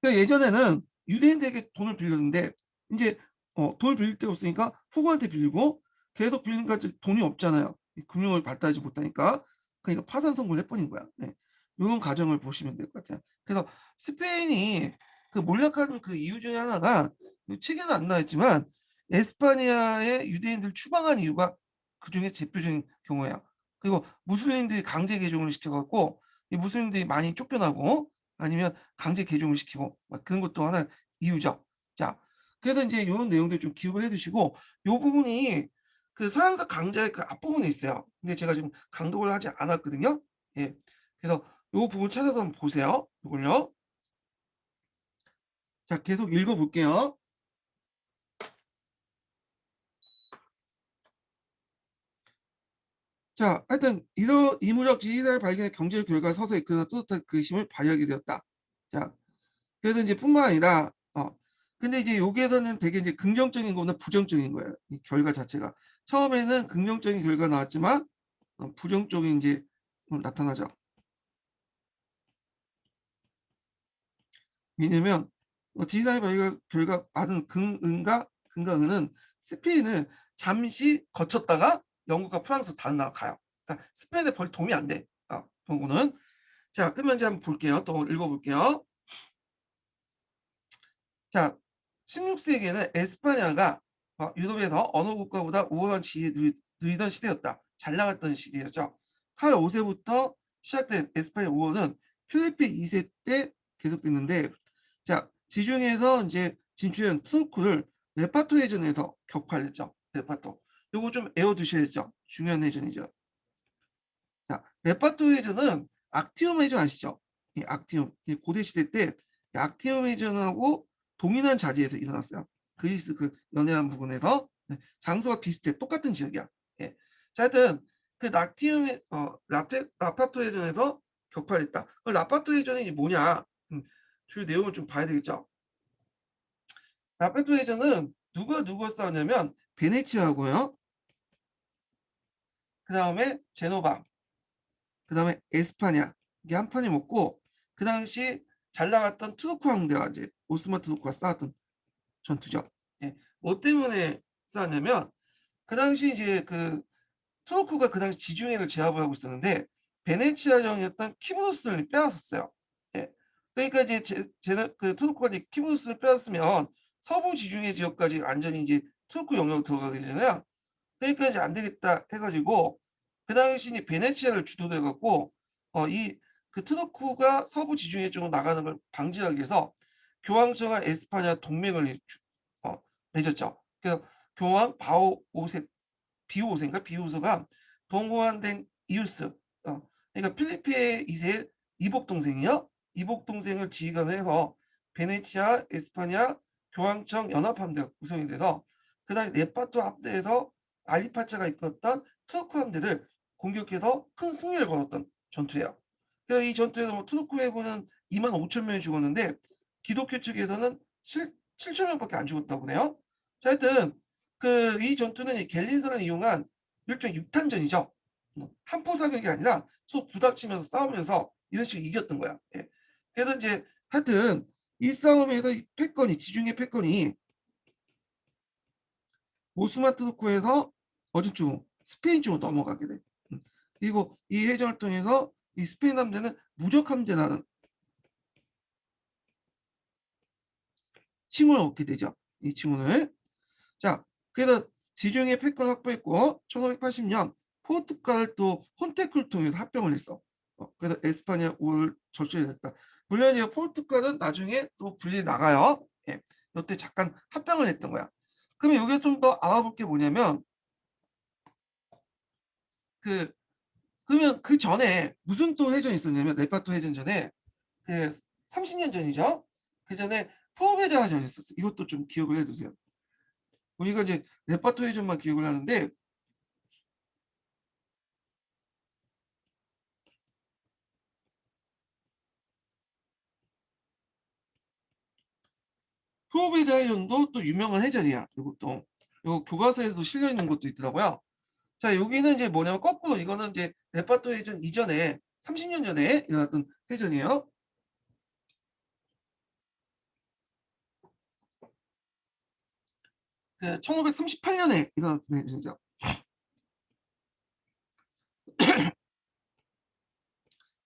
그러니까 예전에는 유대인들에게 돈을 빌렸는데 이제 돈을 빌릴 데가 없으니까 후구한테 빌리고 계속 빌리니까 이제 돈이 없잖아요. 금융을 발달하지 못하니까. 그러니까 파산 선고를 해버린 거야. 네. 요런 과정을 보시면 될 것 같아요. 그래서 스페인이 그 몰락한 그 이유 중에 하나가 책에는 안 나와 있지만 에스파니아의 유대인들을 추방한 이유가 그중에 대표적인 경우예요. 그리고 무슬림들이 강제 개종을 시켜 갖고 이 무슬림들이 많이 쫓겨나고 아니면 강제 개종을 시키고 막 그런 것도 하나 이유죠. 자, 그래서 인제 요런 내용들 좀 기억을 해 두시고 요 부분이 그 서양사 강좌의 그 앞부분에 있어요. 근데 제가 지금 강독을 하지 않았거든요. 예. 그래서 요 부분 찾아서 한번 보세요. 요걸요. 자, 계속 읽어 볼게요. 자, 하여튼 이런 이무적 지리산을 발견해 경제적 결과 서서히 그러나 뚜렷한 근심을 발휘하게 되었다. 자, 그래서 인제 뿐만 아니라 근데 이제 여기에서는 되게 이제 긍정적인 거는 부정적인 거예요. 이 결과 자체가. 처음에는 긍정적인 결과가 나왔지만 부정적인 이제 나타나죠. 왜냐면 지리산의 발견 결과 받은 금과 은은 스페인을 잠시 거쳤다가 영국과 프랑스 다른 나라 가요. 그러니까 스페인에 별로 도움이 안 돼. 요거는. 자, 그러면 이제 한번 볼게요. 또 읽어 볼게요. 자, 16세기에는 에스파냐가 유럽에서 어느 국가보다 우월한 지위에 누리던 시대였다. 잘 나갔던 시대였죠. 카를 5세부터 시작된 에스파냐 우월은 필리핀 2세 때 계속됐는데 자, 지중해에서 이제 진출한 투르크를 레파토 해전에서 격파를 했죠. 레파토. 요거 좀 외워두셔야죠. 중요한 해전이죠. 자, 레파토 해전은 악티움 해전 아시죠? 이 악티움, 이 고대 시대 때 악티움 해전하고 동일한 자리에서 일어났어요. 그리스 그 연해안 부근에서. 네, 장소가 비슷해. 똑같은 지역이야. 예. 자, 하여튼 그 낙티움 라파토 해전에서 격파했다. 그 라파토 해전이 뭐냐? 주요 내용을 좀 봐야 되겠죠. 라파토 해전은 누가 싸웠냐면 베네치아하고요. 그 다음에 제노바, 그 다음에 에스파냐, 이게 한 판이 먹고, 그 당시 잘 나갔던 투르크 황제와 이제 오스만 투르크가 싸웠던 전투죠. 예. 뭐 때문에 싸웠냐면 그 당시 이제 그 투르크가 그 당시 지중해를 제압을 하고 있었는데 베네치아령이었던 키브루스를 빼앗았어요. 예. 그러니까 이제 그 투르크가 이제 키브루스를 빼앗으면 서부 지중해 지역까지 완전히 이제 투르크 영역으로 들어가게 되잖아요. 그러니까 이제 안 되겠다 해가지고 그 당시 이제 베네치아를 주도로 해갖고 이 그 트루크가 서부 지중해 쪽으로 나가는 걸 방지하기 위해서 교황청과 에스파냐 동맹을 맺었죠. 그래서 교황 바오 5세 비오 5세인가 비오소가 동호한된 이우스 그러니까 필리페 2세 이복 동생이요. 이복 동생을 지휘관을 해서 베네치아, 에스파냐, 교황청 연합함대가 구성이 돼서 그다음에 네파토 함대에서 알리파차가 이끌었던 투르크 함대를 공격해서 큰 승리를 거뒀던 전투예요. 그래서 이 전투에서 뭐 투르크 해군은 2만 5천 명이 죽었는데 기독교 측에서는 7천 명밖에 안 죽었다고 해요. 자, 하여튼 그 이 전투는 이 갤린선을 이용한 일종의 육탄전이죠. 한포 사격이 아니라 서로 부닥치면서 싸우면서 이런 식으로 이겼던 거야. 예. 그래서 이제 하여튼 이 싸움에서 이 패권이 지중해 패권이 오스만 투르크에서 어디 쪽 스페인 쪽으로 넘어가게 돼. 그리고 이 해전을 통해서 이 스페인 함대는 무적 함대라는 칭호를 얻게 되죠. 이 칭호를. 자, 그래서 지중해 패권을 확보했고 1580년 포르투갈 또 혼테크를 통해서 합병을 했어. 그래서 에스파냐 올 절정이 됐다. 물론 이제 포르투갈은 나중에 또 분리 나가요. 예. 이때 잠깐 합병을 했던 거야. 그러면 여기에 좀 더 알아볼 게 뭐냐면 그 그러면 그 전에 무슨 또 해전이 있었냐면 네파토 해전 전에 그 30년 전이죠. 그 전에 포베자 해전이 있었어. 이것도 좀 기억을 해두세요. 우리가 이제 네파토 해전만 기억을 하는데 포베자 해전도 또 유명한 해전이야. 이것도 요 교과서에도 실려 있는 것도 있더라고요. 자, 여기는 이제 뭐냐면 거꾸로 이거는 이제 네파토 해전 이전에 30년 전에 일어났던 해전이에요. 그 1538년에 일어났던 해전이죠.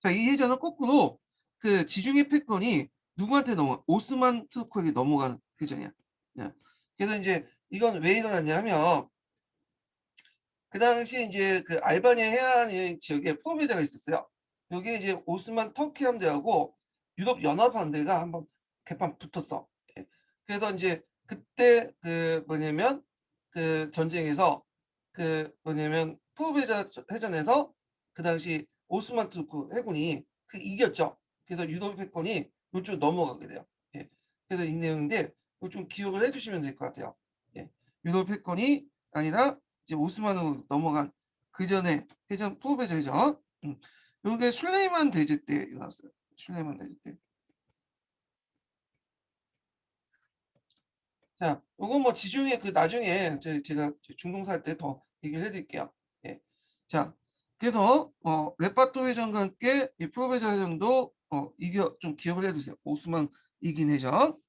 자, 이 해전은 거꾸로 그 지중해 패권이 누구한테 오스만 투르크에게 넘어간 해전이야. 예. 그래서 이제 이건 왜 일어났냐면 그 당시 이제 그 알바니아 해안 지역에 포메자가 있었어요. 여기에 이제 오스만 터키 함대하고 유럽 연합 함대가 한번 개판 붙었어. 예. 그래서 이제 그때 그 뭐냐면 그 전쟁에서 그 뭐냐면 포메자 해전에서 그 당시 오스만 투르크 해군이 그 이겼죠. 그래서 유럽 패권이 이쪽 넘어가게 돼요. 예. 그래서 이 내용인데 이거 좀 기억을 해주시면 될 것 같아요. 예. 유럽 패권이 아니라 이제 오스만으로 넘어간 그 전에 해전 포베자 해전. 요게 술레이만 대제 때 일어났어요. 술레이만 대제 때. 자, 요거 뭐 지중해 그 나중에 제가 중동사 할 때 더 얘기를 해드릴게요. 예. 자, 그래서 레파토 해전과 함께 이 포베자 해전도 이겨 좀 기억을 해두세요. 오스만 이긴 해전.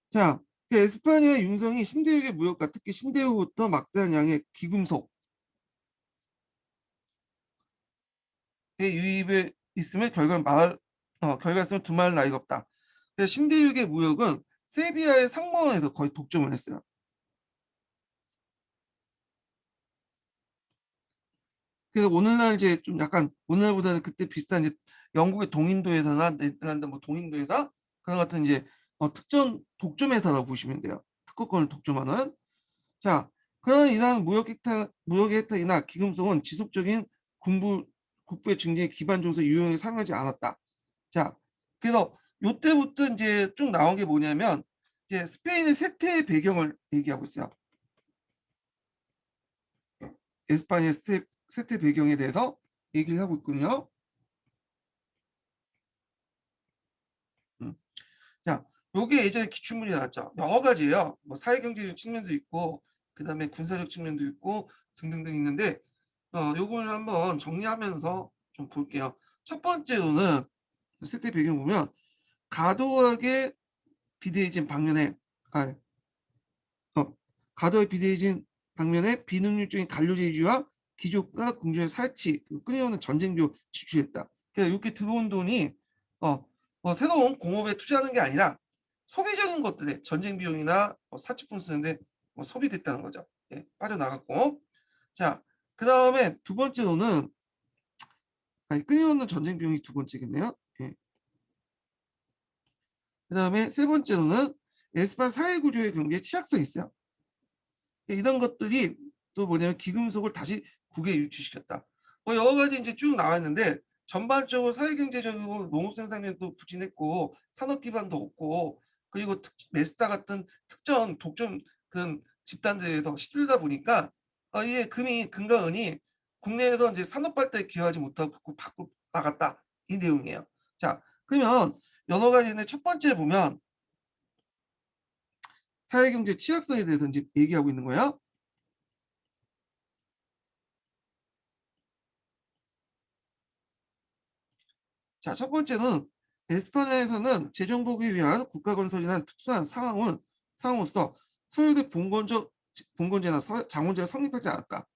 자, 그 에스파니아 융성이 신대륙의 무역과 특히 신대륙부터 막대한 양의 기금속 유입에 있으면 결과 있으면 두말 나위가 없다. 그래서 신대륙의 무역은 세비야의 상봉원에서 거의 독점을 했어요. 그래서 오늘날 이제 좀 약간 오늘보다는 그때 비슷한 이제 영국의 동인도에서나 네덜란드 뭐 동인도에서 그런 같은 이제 특정 독점 회사라고 보시면 돼요. 특허권을 독점하는. 자, 그러나 이러한 무역 혜택이나 기금속은 지속적인 국부의 증진에 기반 조서 유형에 상하지 않았다. 자, 그래서 요때부터 이제 쭉 나온 게 뭐냐면 이제 스페인의 세태의 배경을 얘기하고 있어요. 에스파냐의 세태 배경에 대해서 얘기를 하고 있군요. 음. 자, 요게 예전에 기출문제 나왔죠. 여러 가지예요. 뭐 사회경제적 측면도 있고, 그다음에 군사적 측면도 있고 등등등 있는데 요걸 한번 정리하면서 좀 볼게요. 첫 번째로는 세태 배경 보면 과도하게 비대해진 방면에 아, 어, 과도하게 비대해진 방면에 비능률적인 관료제주와 귀족과 공주의 사치, 끊임없는 전쟁비로 지출했다. 그러니까 이렇게 들어온 돈이 새로운 공업에 투자하는 게 아니라 소비적인 것들에 전쟁 비용이나 사치품 쓰는데 소비됐다는 거죠. 예, 빠져나갔고. 자, 그 다음에 두 번째로는 끊임없는 전쟁 비용이 두 번째겠네요. 예. 그 다음에 세 번째로는 에스파 사회 구조의 경계에 취약성이 있어요. 이런 것들이 또 뭐냐면 기금속을 다시 국외에 유치시켰다. 뭐 여러 가지 이제 쭉 나왔는데 전반적으로 사회경제적으로 농업 생산량도 부진했고 산업 기반도 없고 그리고 메스타 같은 특정 독점 그런 집단들에서 시들다 보니까 이게 금과 은이 국내에서 이제 산업 발달에 기여하지 못하고 밖으로 나갔다 이 내용이에요. 자, 그러면 여러 가지인데 첫 번째 보면 사회경제 취약성에 대해서 이제 얘기하고 있는 거예요. 자, 첫 번째는 에스파냐에서는 재정 복귀 위한 국가 건설이란 특수한 상황으로서 소유의 봉건제나 장원제가 성립하지 않았다.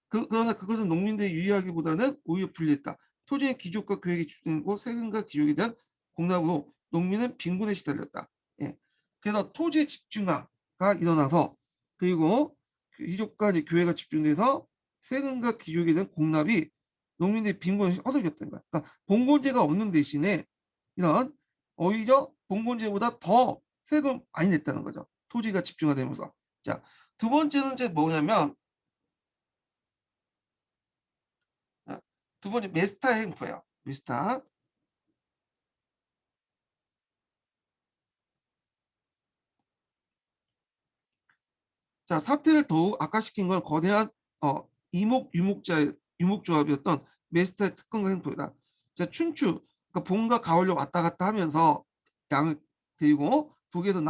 그러나 그것은 농민들이 유의하기보다는 오히려 불리했다. 토지의 귀족과 교역이 집중되고 세금과 귀족에 대한 공납으로 농민은 빈곤에 시달렸다. 예. 그래서 토지의 집중화가 일어나서 그리고 귀족과 교회가 집중돼서 세금과 귀족에 대한 공납이 농민들의 빈곤을 허덕였던 거야. 그러니까 봉건제가 없는 대신에 이런 오히려 봉건제보다 더 세금 많이 냈다는 거죠. 토지가 집중화되면서. 자, 두 번째는 이제 뭐냐면 두 번째 메스타 행포예요. 메스타. 자, 사태를 더욱 악화시킨 건 거대한 유목조합이었던 메스타의 특권과 행포이다. 자, 춘추, 그러니까 봄과 가을로 왔다 갔다 하면서 양을 데리고 북에서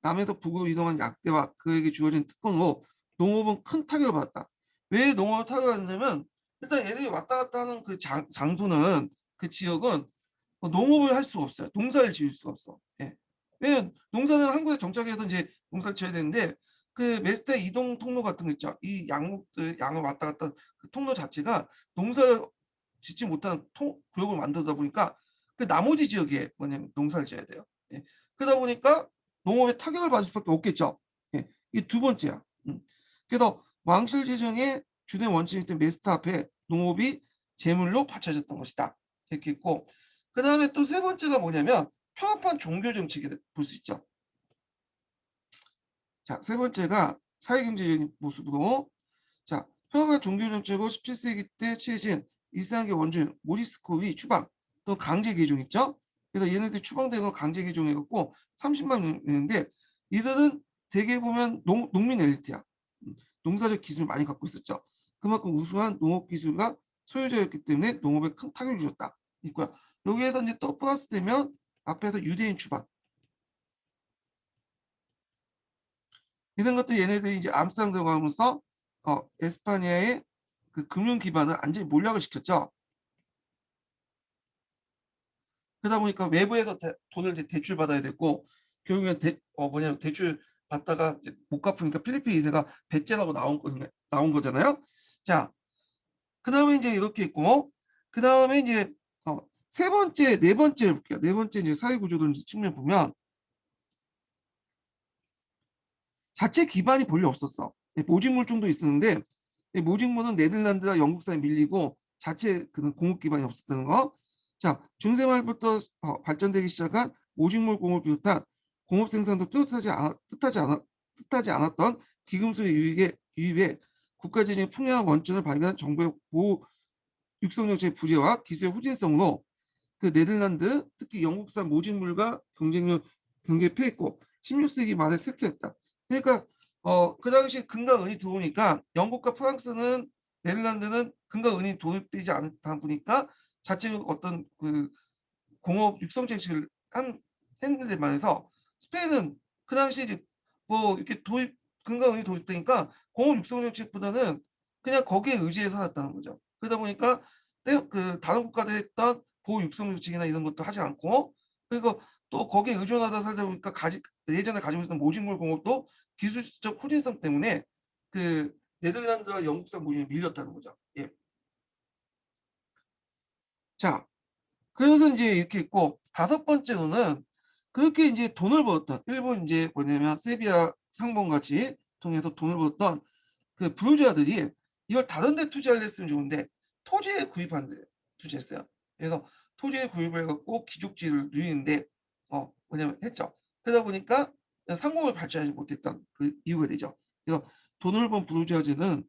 남에서 북으로 이동한 약대와 그에게 주어진 특권으로 농업은 큰 타격을 받았다. 왜 농업을 타격을 받냐면 일단 얘들이 왔다 갔다 하는 그 장소는 그 지역은 농업을 할 수가 없어요. 농사를 지을 수가 없어. 예. 왜냐면 농사는 한국에 정착해서 이제 농사를 지어야 되는데 그 메스테 이동 통로 같은 거 있죠. 이 양을 왔다 갔다 그 통로 자체가 농사를 짓지 못하는 구역을 만들다 보니까 그 나머지 지역에 뭐냐면 농사를 지어야 돼요. 예. 그러다 보니까 농업에 타격을 받을 수밖에 없겠죠. 예. 이 두 번째야. 그래서 왕실 재정의 주된 원칙인 메스터 앞에 농업이 제물로 바쳐졌던 것이다. 이렇게 있고 그 다음에 또 세 번째가 뭐냐면 평합한 종교 정책이 볼 수 있죠. 자, 세 번째가 사회경제적인 모습으로 자, 평화가 종교정책으로 17세기 때 취해진 이슬람계 원주민 모리스코의 추방 또 강제 개종 있죠. 그래서 얘네들 추방된 거 강제 개종해갖고 30만 명인데 이들은 대개 보면 농민 엘리트야. 농사적 기술을 많이 갖고 있었죠. 그만큼 우수한 농업 기술과 소유자였기 때문에 농업에 큰 타격을 줬다. 있고요. 여기에서 이제 또 플러스 되면 앞에서 유대인 추방 이런 것도 얘네들이 이제 암스테르담 들어가면서 에스파냐의 그 금융 기반을 완전히 몰락을 시켰죠. 그러다 보니까 외부에서 돈을 대출 받아야 됐고 결국엔 뭐냐면 대출 받다가 이제 못 갚으니까 필리핀 2세가 배째라고 나온 거잖아요. 자, 그 다음에 이제 이렇게 있고 그 다음에 이제 세 번째, 네 번째 볼게요. 네 번째 이제 사회구조론 측면 보면 자체 기반이 별로 없었어. 모직물 정도 있었는데 모직물은 네덜란드와 영국사에 밀리고 자체 그 공업 기반이 없었다는 거. 자, 중세 말부터 발전되기 시작한 모직물 공업을 비롯한 공업 생산도 뜻하지 않았던 기금수의 유입에 국가재정의 풍요한 원천을 발견한 정부의 보호 육성 정책 부재와 기술의 후진성으로 그 네덜란드, 특히 영국산 모직물과 경쟁력 경기에 패했고 16세기 말에 쇠퇴했다. 그러니까 그 당시 금과 은이 들어오니까 영국과 프랑스는 네덜란드는 금과 은이 도입되지 않다 보니까 자체 어떤 그 공업 육성 정책을 했는데 말해서 스페인은 그 당시 이제 뭐 이렇게 금과 은이 도입되니까 공업 육성 정책보다는 그냥 거기에 의지해서 살았다는 거죠. 그러다 보니까 그 다른 국가들 했던 보호 육성 정책이나 이런 것도 하지 않고, 그리고 또 거기에 의존하다 살다 보니까 예전에 가지고 있었던 모직물 공업도 기술적 후진성 때문에 그 네덜란드와 영국산 모직에 밀렸다는 거죠. 예. 자, 그래서 이제 이렇게 있고, 다섯 번째로는 그렇게 이제 돈을 벌었던 일본 이제 뭐냐면 세비야 상봉같이 통해서 돈을 벌었던 그 부르주아들이 이걸 다른 데 투자를 했으면 좋은데 토지에 구입한 데 투자했어요. 그래서 토지에 구입을 해갖고 귀족지를 누리는데 뭐냐면 했죠. 그러다 보니까 상공을 발전하지 못했던 그 이유가 되죠. 그래서 돈을 번 부르주아들은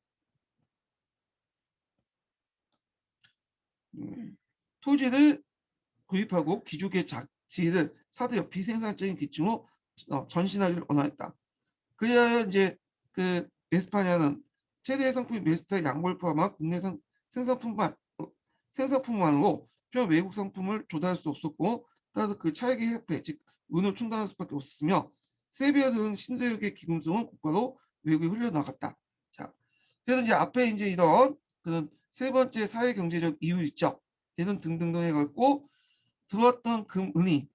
토지를 구입하고 귀족의 자치를 사대역 비생산적인 기충으로 전신하기를 원하였다. 그래야 이제 그 에스파냐는 최대의 상품인 메스터 양골 포함한 국내산 생산품만 생산품만으로 필요한 외국 상품을 조달할 수 없었고, 따라서 그 차액의 협회 즉 운을 충당할 수밖에 없었으며 세비야 등 신대륙의 기금성은 국가로 외국에 흘려나갔다. 자, 그래서 이제 앞에 이제 이런 그런 세 번째 사회 경제적 이유 있죠. 이런 등등등 해갖고 들어왔던 금은이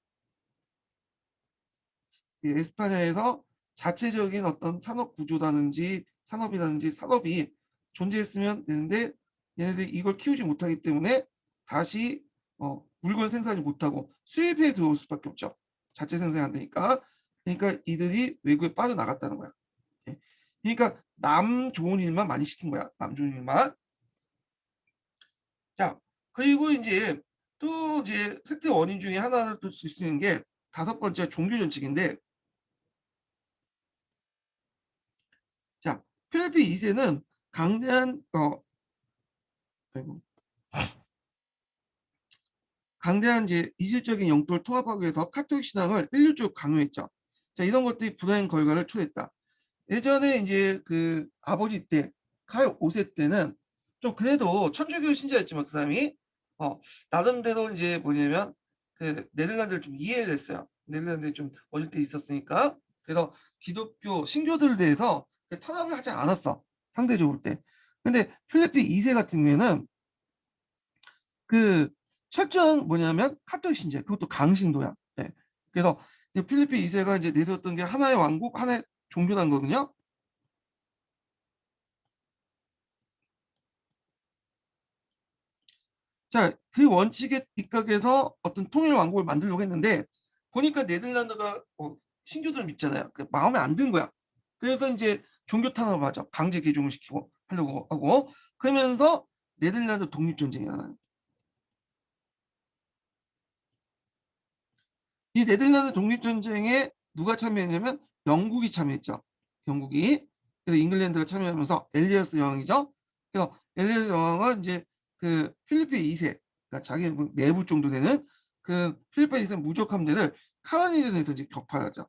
에스파냐에서 자체적인 어떤 산업 구조라든지 산업이라든지 산업이 존재했으면 되는데 얘네들이 이걸 키우지 못하기 때문에 다시 물건 생산이 못하고 수입에 들어올 수밖에 없죠. 자체 생산이 안 되니까. 그러니까 이들이 외국에 빠져나갔다는 거야. 예. 그러니까 남 좋은 일만 많이 시킨 거야. 남 좋은 일만. 자, 그리고 이제 또 이제 쇠퇴 원인 중에 하나를 또 쓸 수 있는 게 다섯 번째 종교 정책인데, 자, 필리핀 2세는 강대한 아이고, 강대한 이제 이질적인 영토를 통합하기 위해서 카톨릭 신앙을 일률적으로 강요했죠. 자, 이런 것들이 불행 결과를 초래했다. 예전에 이제 그 아버지 때, 칼 5세 때는 좀 그래도 천주교 신자였지만 그 사람이 나름대로 이제 뭐냐면 그 네덜란드를 좀 이해를 했어요. 네덜란드에 좀 어릴 때 있었으니까. 그래서 기독교 신교들에 대해서 탄압을 하지 않았어. 상대적으로 때. 근데 필리핀 2세 같은 경우에는 그 철저한 뭐냐면 카톨릭 신자, 그것도 강신도야. 네. 그래서 필리핀 2세가 이제 내세웠던 게 하나의 왕국, 하나의 종교라는 거거든요. 자, 그 원칙에 입각해서 어떤 통일 왕국을 만들려고 했는데 보니까 네덜란드가 신교들을 믿잖아요. 그 마음에 안 든 거야. 그래서 이제 종교 탄압을 하죠. 강제 개종을 시키고 하려고 하고, 그러면서 네덜란드 독립전쟁이 나요. 이 네덜란드 독립전쟁에 누가 참여했냐면 영국이 참여했죠. 영국이. 그래서 잉글랜드가 참여하면서 엘리아스 여왕이죠. 그래서 엘리아스 여왕은 이제 그 필리핀 2세, 그러니까 자기 내부 정도 되는 그 필리핀 2세 무적 함대를 카라니전에서 이제 격파하죠.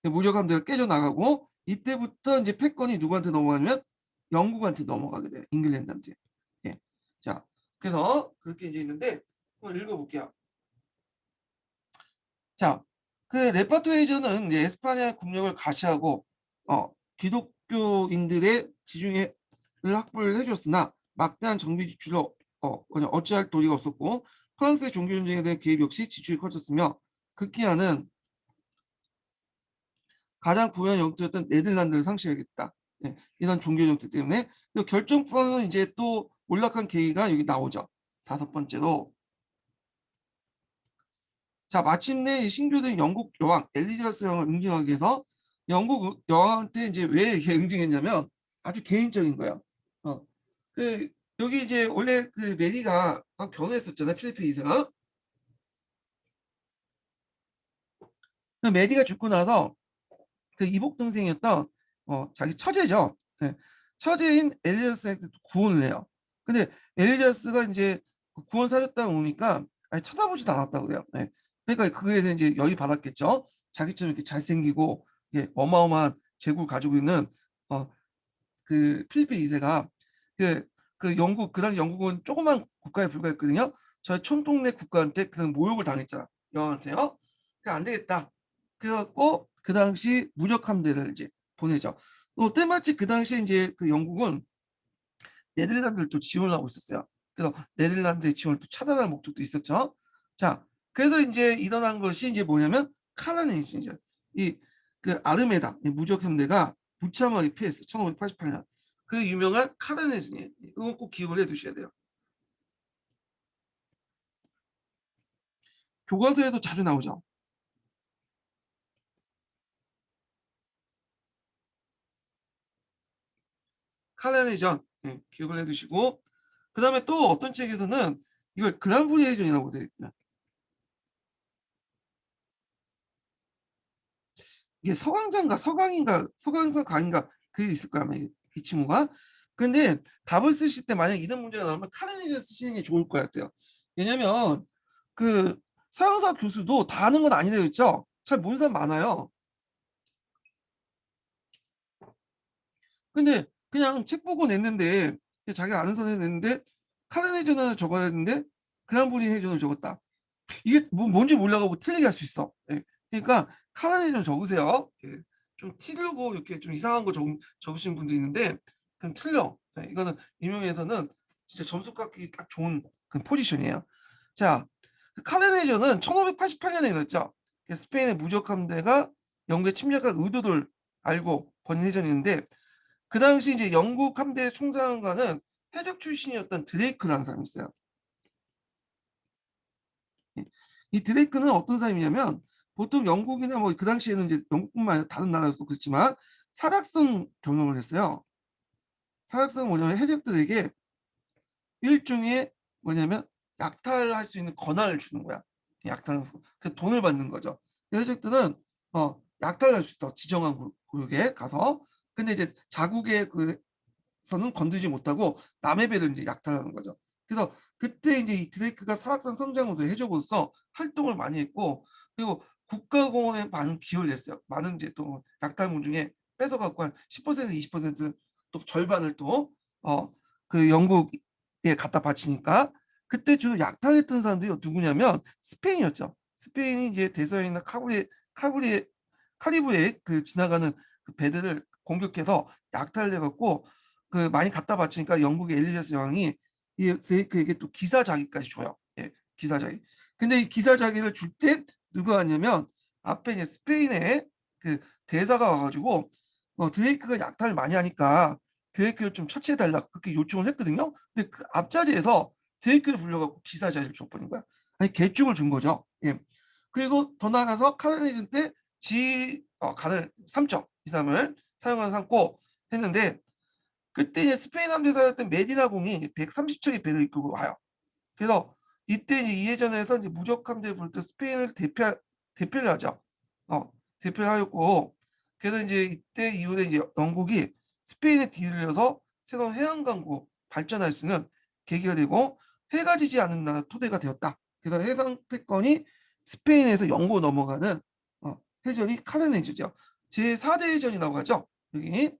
무적 함대가 깨져나가고 이때부터 이제 패권이 누구한테 넘어가냐면 영국한테 넘어가게 돼요. 잉글랜드한테. 예. 자, 그래서 그렇게 이제 있는데 한번 읽어볼게요. 자, 그 레파토리저는 이제 에스파냐 국력을 가시하고 기독교인들의 지중해를 확보를 해줬으나 막대한 정비 지출로 그냥 어찌할 도리가 없었고, 프랑스의 종교 전쟁에 대한 개입 역시 지출이 커졌으며 극기야는 가장 부유한 영토였던 네덜란드를 상실하겠다. 네, 이런 종교 정책 때문에. 결정판은 이제 또 몰락한 계기가 여기 나오죠. 다섯 번째로, 자, 마침내 신교된 영국 여왕 엘리자베스 여왕을 응징하기 위해서 영국 여왕한테 이제 왜 이렇게 응징했냐면 아주 개인적인 거예요. 어, 그 여기 이제 원래 그 메리가 결혼했었잖아요. 필리핀 이세가. 그 메리가 죽고 나서 그 이복 동생이었던 자기 처제죠. 예. 처제인 엘리자스한테 구원을 해요. 근데 엘리자스가 이제 그 구원 사줬다 오니까 아예 쳐다보지도 않았다고 그래요. 예. 그러니까 그거에 대해 이제 열이 받았겠죠. 자기처럼 이렇게 잘생기고 예, 어마어마한 재국을 가지고 있는 어, 그 필리핀 2세가 그, 그 영국 그 당시 영국은 조그만 국가에 불과했거든요. 저 촌동네 국가한테 그런 모욕을 당했잖아. 여왕한테요. 그안 되겠다. 그래갖고 그 당시 무력 함대를 이제 보내죠. 때마침 그 당시에 이제 그 영국은 네덜란드를 또 지원을 하고 있었어요. 그래서 네덜란드의 지원을 또 차단하는 목적도 있었죠. 자, 그래서 이제 일어난 것이 이제 뭐냐면 카나니즘이죠. 이 그 아르메다 무적 형대가 무참하게 피했어요. 1588년. 그 유명한 카르네즈니 이건 꼭 기억을 해두셔야 돼요. 교과서에도 자주 나오죠. 카르네전 기억을 해두시고 그 다음에 또 어떤 책에서는 이걸 그란브리에전이라고 되어 있고요. 이게 서강장가 서강인가 서강사 강인가 그게 있을 거야 아마 이 친구가. 근데 답을 쓰실 때 만약 이런 문제가 나오면 카르네전 쓰시는 게 좋을 것 같아요. 왜냐면 그 서양사 교수도 다 아는 건 아니라고 했죠. 잘 모르는 사람 많아요. 근데 그냥 책 보고 냈는데 자기가 아는 선을 냈는데 카르네전을 적어야 했는데 그란브리 해전을 적었다. 이게 뭔지 몰라가고 틀리게 할 수 있어. 예. 그러니까 카나리 적으세요. 예. 좀 티르고 이렇게 좀 이상한 거 적으신 분도 있는데 그럼 틀려. 예. 이거는 임용에서는 진짜 점수 깎기 딱 좋은 그 포지션이에요. 자, 카르네전은 1588년에 일어났죠. 스페인의 무적 함대가 영국에 침략할 의도를 알고 벌인 해전인데 그 당시 이제 영국 함대 총사령관은 해적 출신이었던 드레이크라는 사람이 있어요. 이 드레이크는 어떤 사람이냐면 보통 영국이나 뭐 그 당시에는 이제 영국뿐만 아니라 다른 나라도 그렇지만 사락성 경영을 했어요. 사락성 뭐냐면 해적들에게 일종의 뭐냐면 약탈할 수 있는 권한을 주는 거야. 약탈 그 돈을 받는 거죠. 해적들은 약탈할 수 있어 지정한 구역에 가서. 근데 이제 자국의 그서는 건드리지 못하고 남의 배를 이제 약탈하는 거죠. 그래서 그때 이제 이 드레이크가 사악산 성장으로서 해적으로서 활동을 많이 했고 그리고 국가공원에 많은 기여를 했어요. 많은 이제 또 약탈물 중에 뺏어갖고 한 10% 20%또 절반을 또 그 영국에 갖다 바치니까 그때 주로 약탈했던 사람들이 누구냐면 스페인이었죠. 스페인이 이제 대서양이나 카리브해 그 지나가는 그 배들을 공격해서 약탈을 해갖고 그 많이 갖다 바치니까 영국의 엘리자스 여왕이 이 드레이크에게 또 기사 자기까지 줘요. 예, 기사 자기. 근데 이 기사 자기를 줄 때 누가 왔냐면 앞에 이제 스페인의 그 대사가 와가지고 드레이크가 약탈을 많이 하니까 드레이크를 좀 처치해달라 그렇게 요청을 했거든요. 근데 그 앞자리에서 드레이크를 불러갖고 기사 자리를 줘버린 거야. 아니 개축을 준 거죠. 예. 그리고 더 나아가서 카르네전 때 간을 3점 이상을 사용한 삼고 했는데 그때 이제 스페인 함대사였던 메디나 공이 130척의 배를 이끌고 와요. 그래서 이때 이제 이해전에서 이제 무적 함대를 부를 때 스페인을 대표를 하죠. 대표를 하였고 그래서 이제 이때 이후에 이제 영국이 스페인에 뒤들려서 새로운 해양 강국 발전할 수 있는 계기가 되고 해가 지지 않는 나라 토대가 되었다. 그래서 해상 패권이 스페인에서 영국으로 넘어가는 해전이 카르네즈죠. 제4대 해전이라고 하죠. 여기.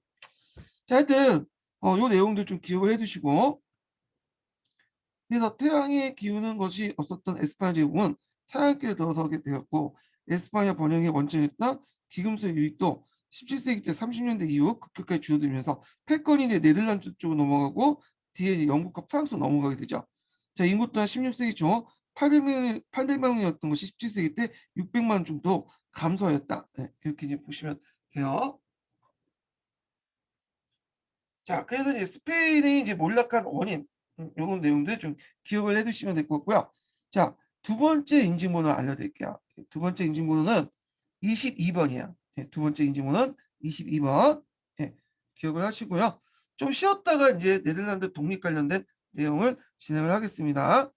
자, 하여튼 요 내용들 좀 기억을 해두시고 그래서 태양의 기우는 것이 없었던 에스파냐 제국은 사양길에 들어서게 되었고 에스파냐 번영의 원천이었던 기금속 유익도 17세기 때 30년대 이후 급격하게 줄어들면서 패권이 이제 네덜란드 쪽으로 넘어가고 뒤에 이제 영국과 프랑스로 넘어가게 되죠. 자, 인구 또한 16세기 초 800명이었던 것이 17세기 때 600만 정도 감소하였다. 네, 이렇게 이제 보시면 돼요. 자, 그래서 이제 스페인이 이제 몰락한 원인, 이런 내용들 좀 기억을 해두시면 될 것 같고요. 자, 두 번째 인증번호 알려드릴게요. 두 번째 인증번호는 22번이에요. 두 번째 인증번호는 22번. 기억을 하시고요. 좀 쉬었다가 이제 네덜란드 독립 관련된 내용을 진행을 하겠습니다.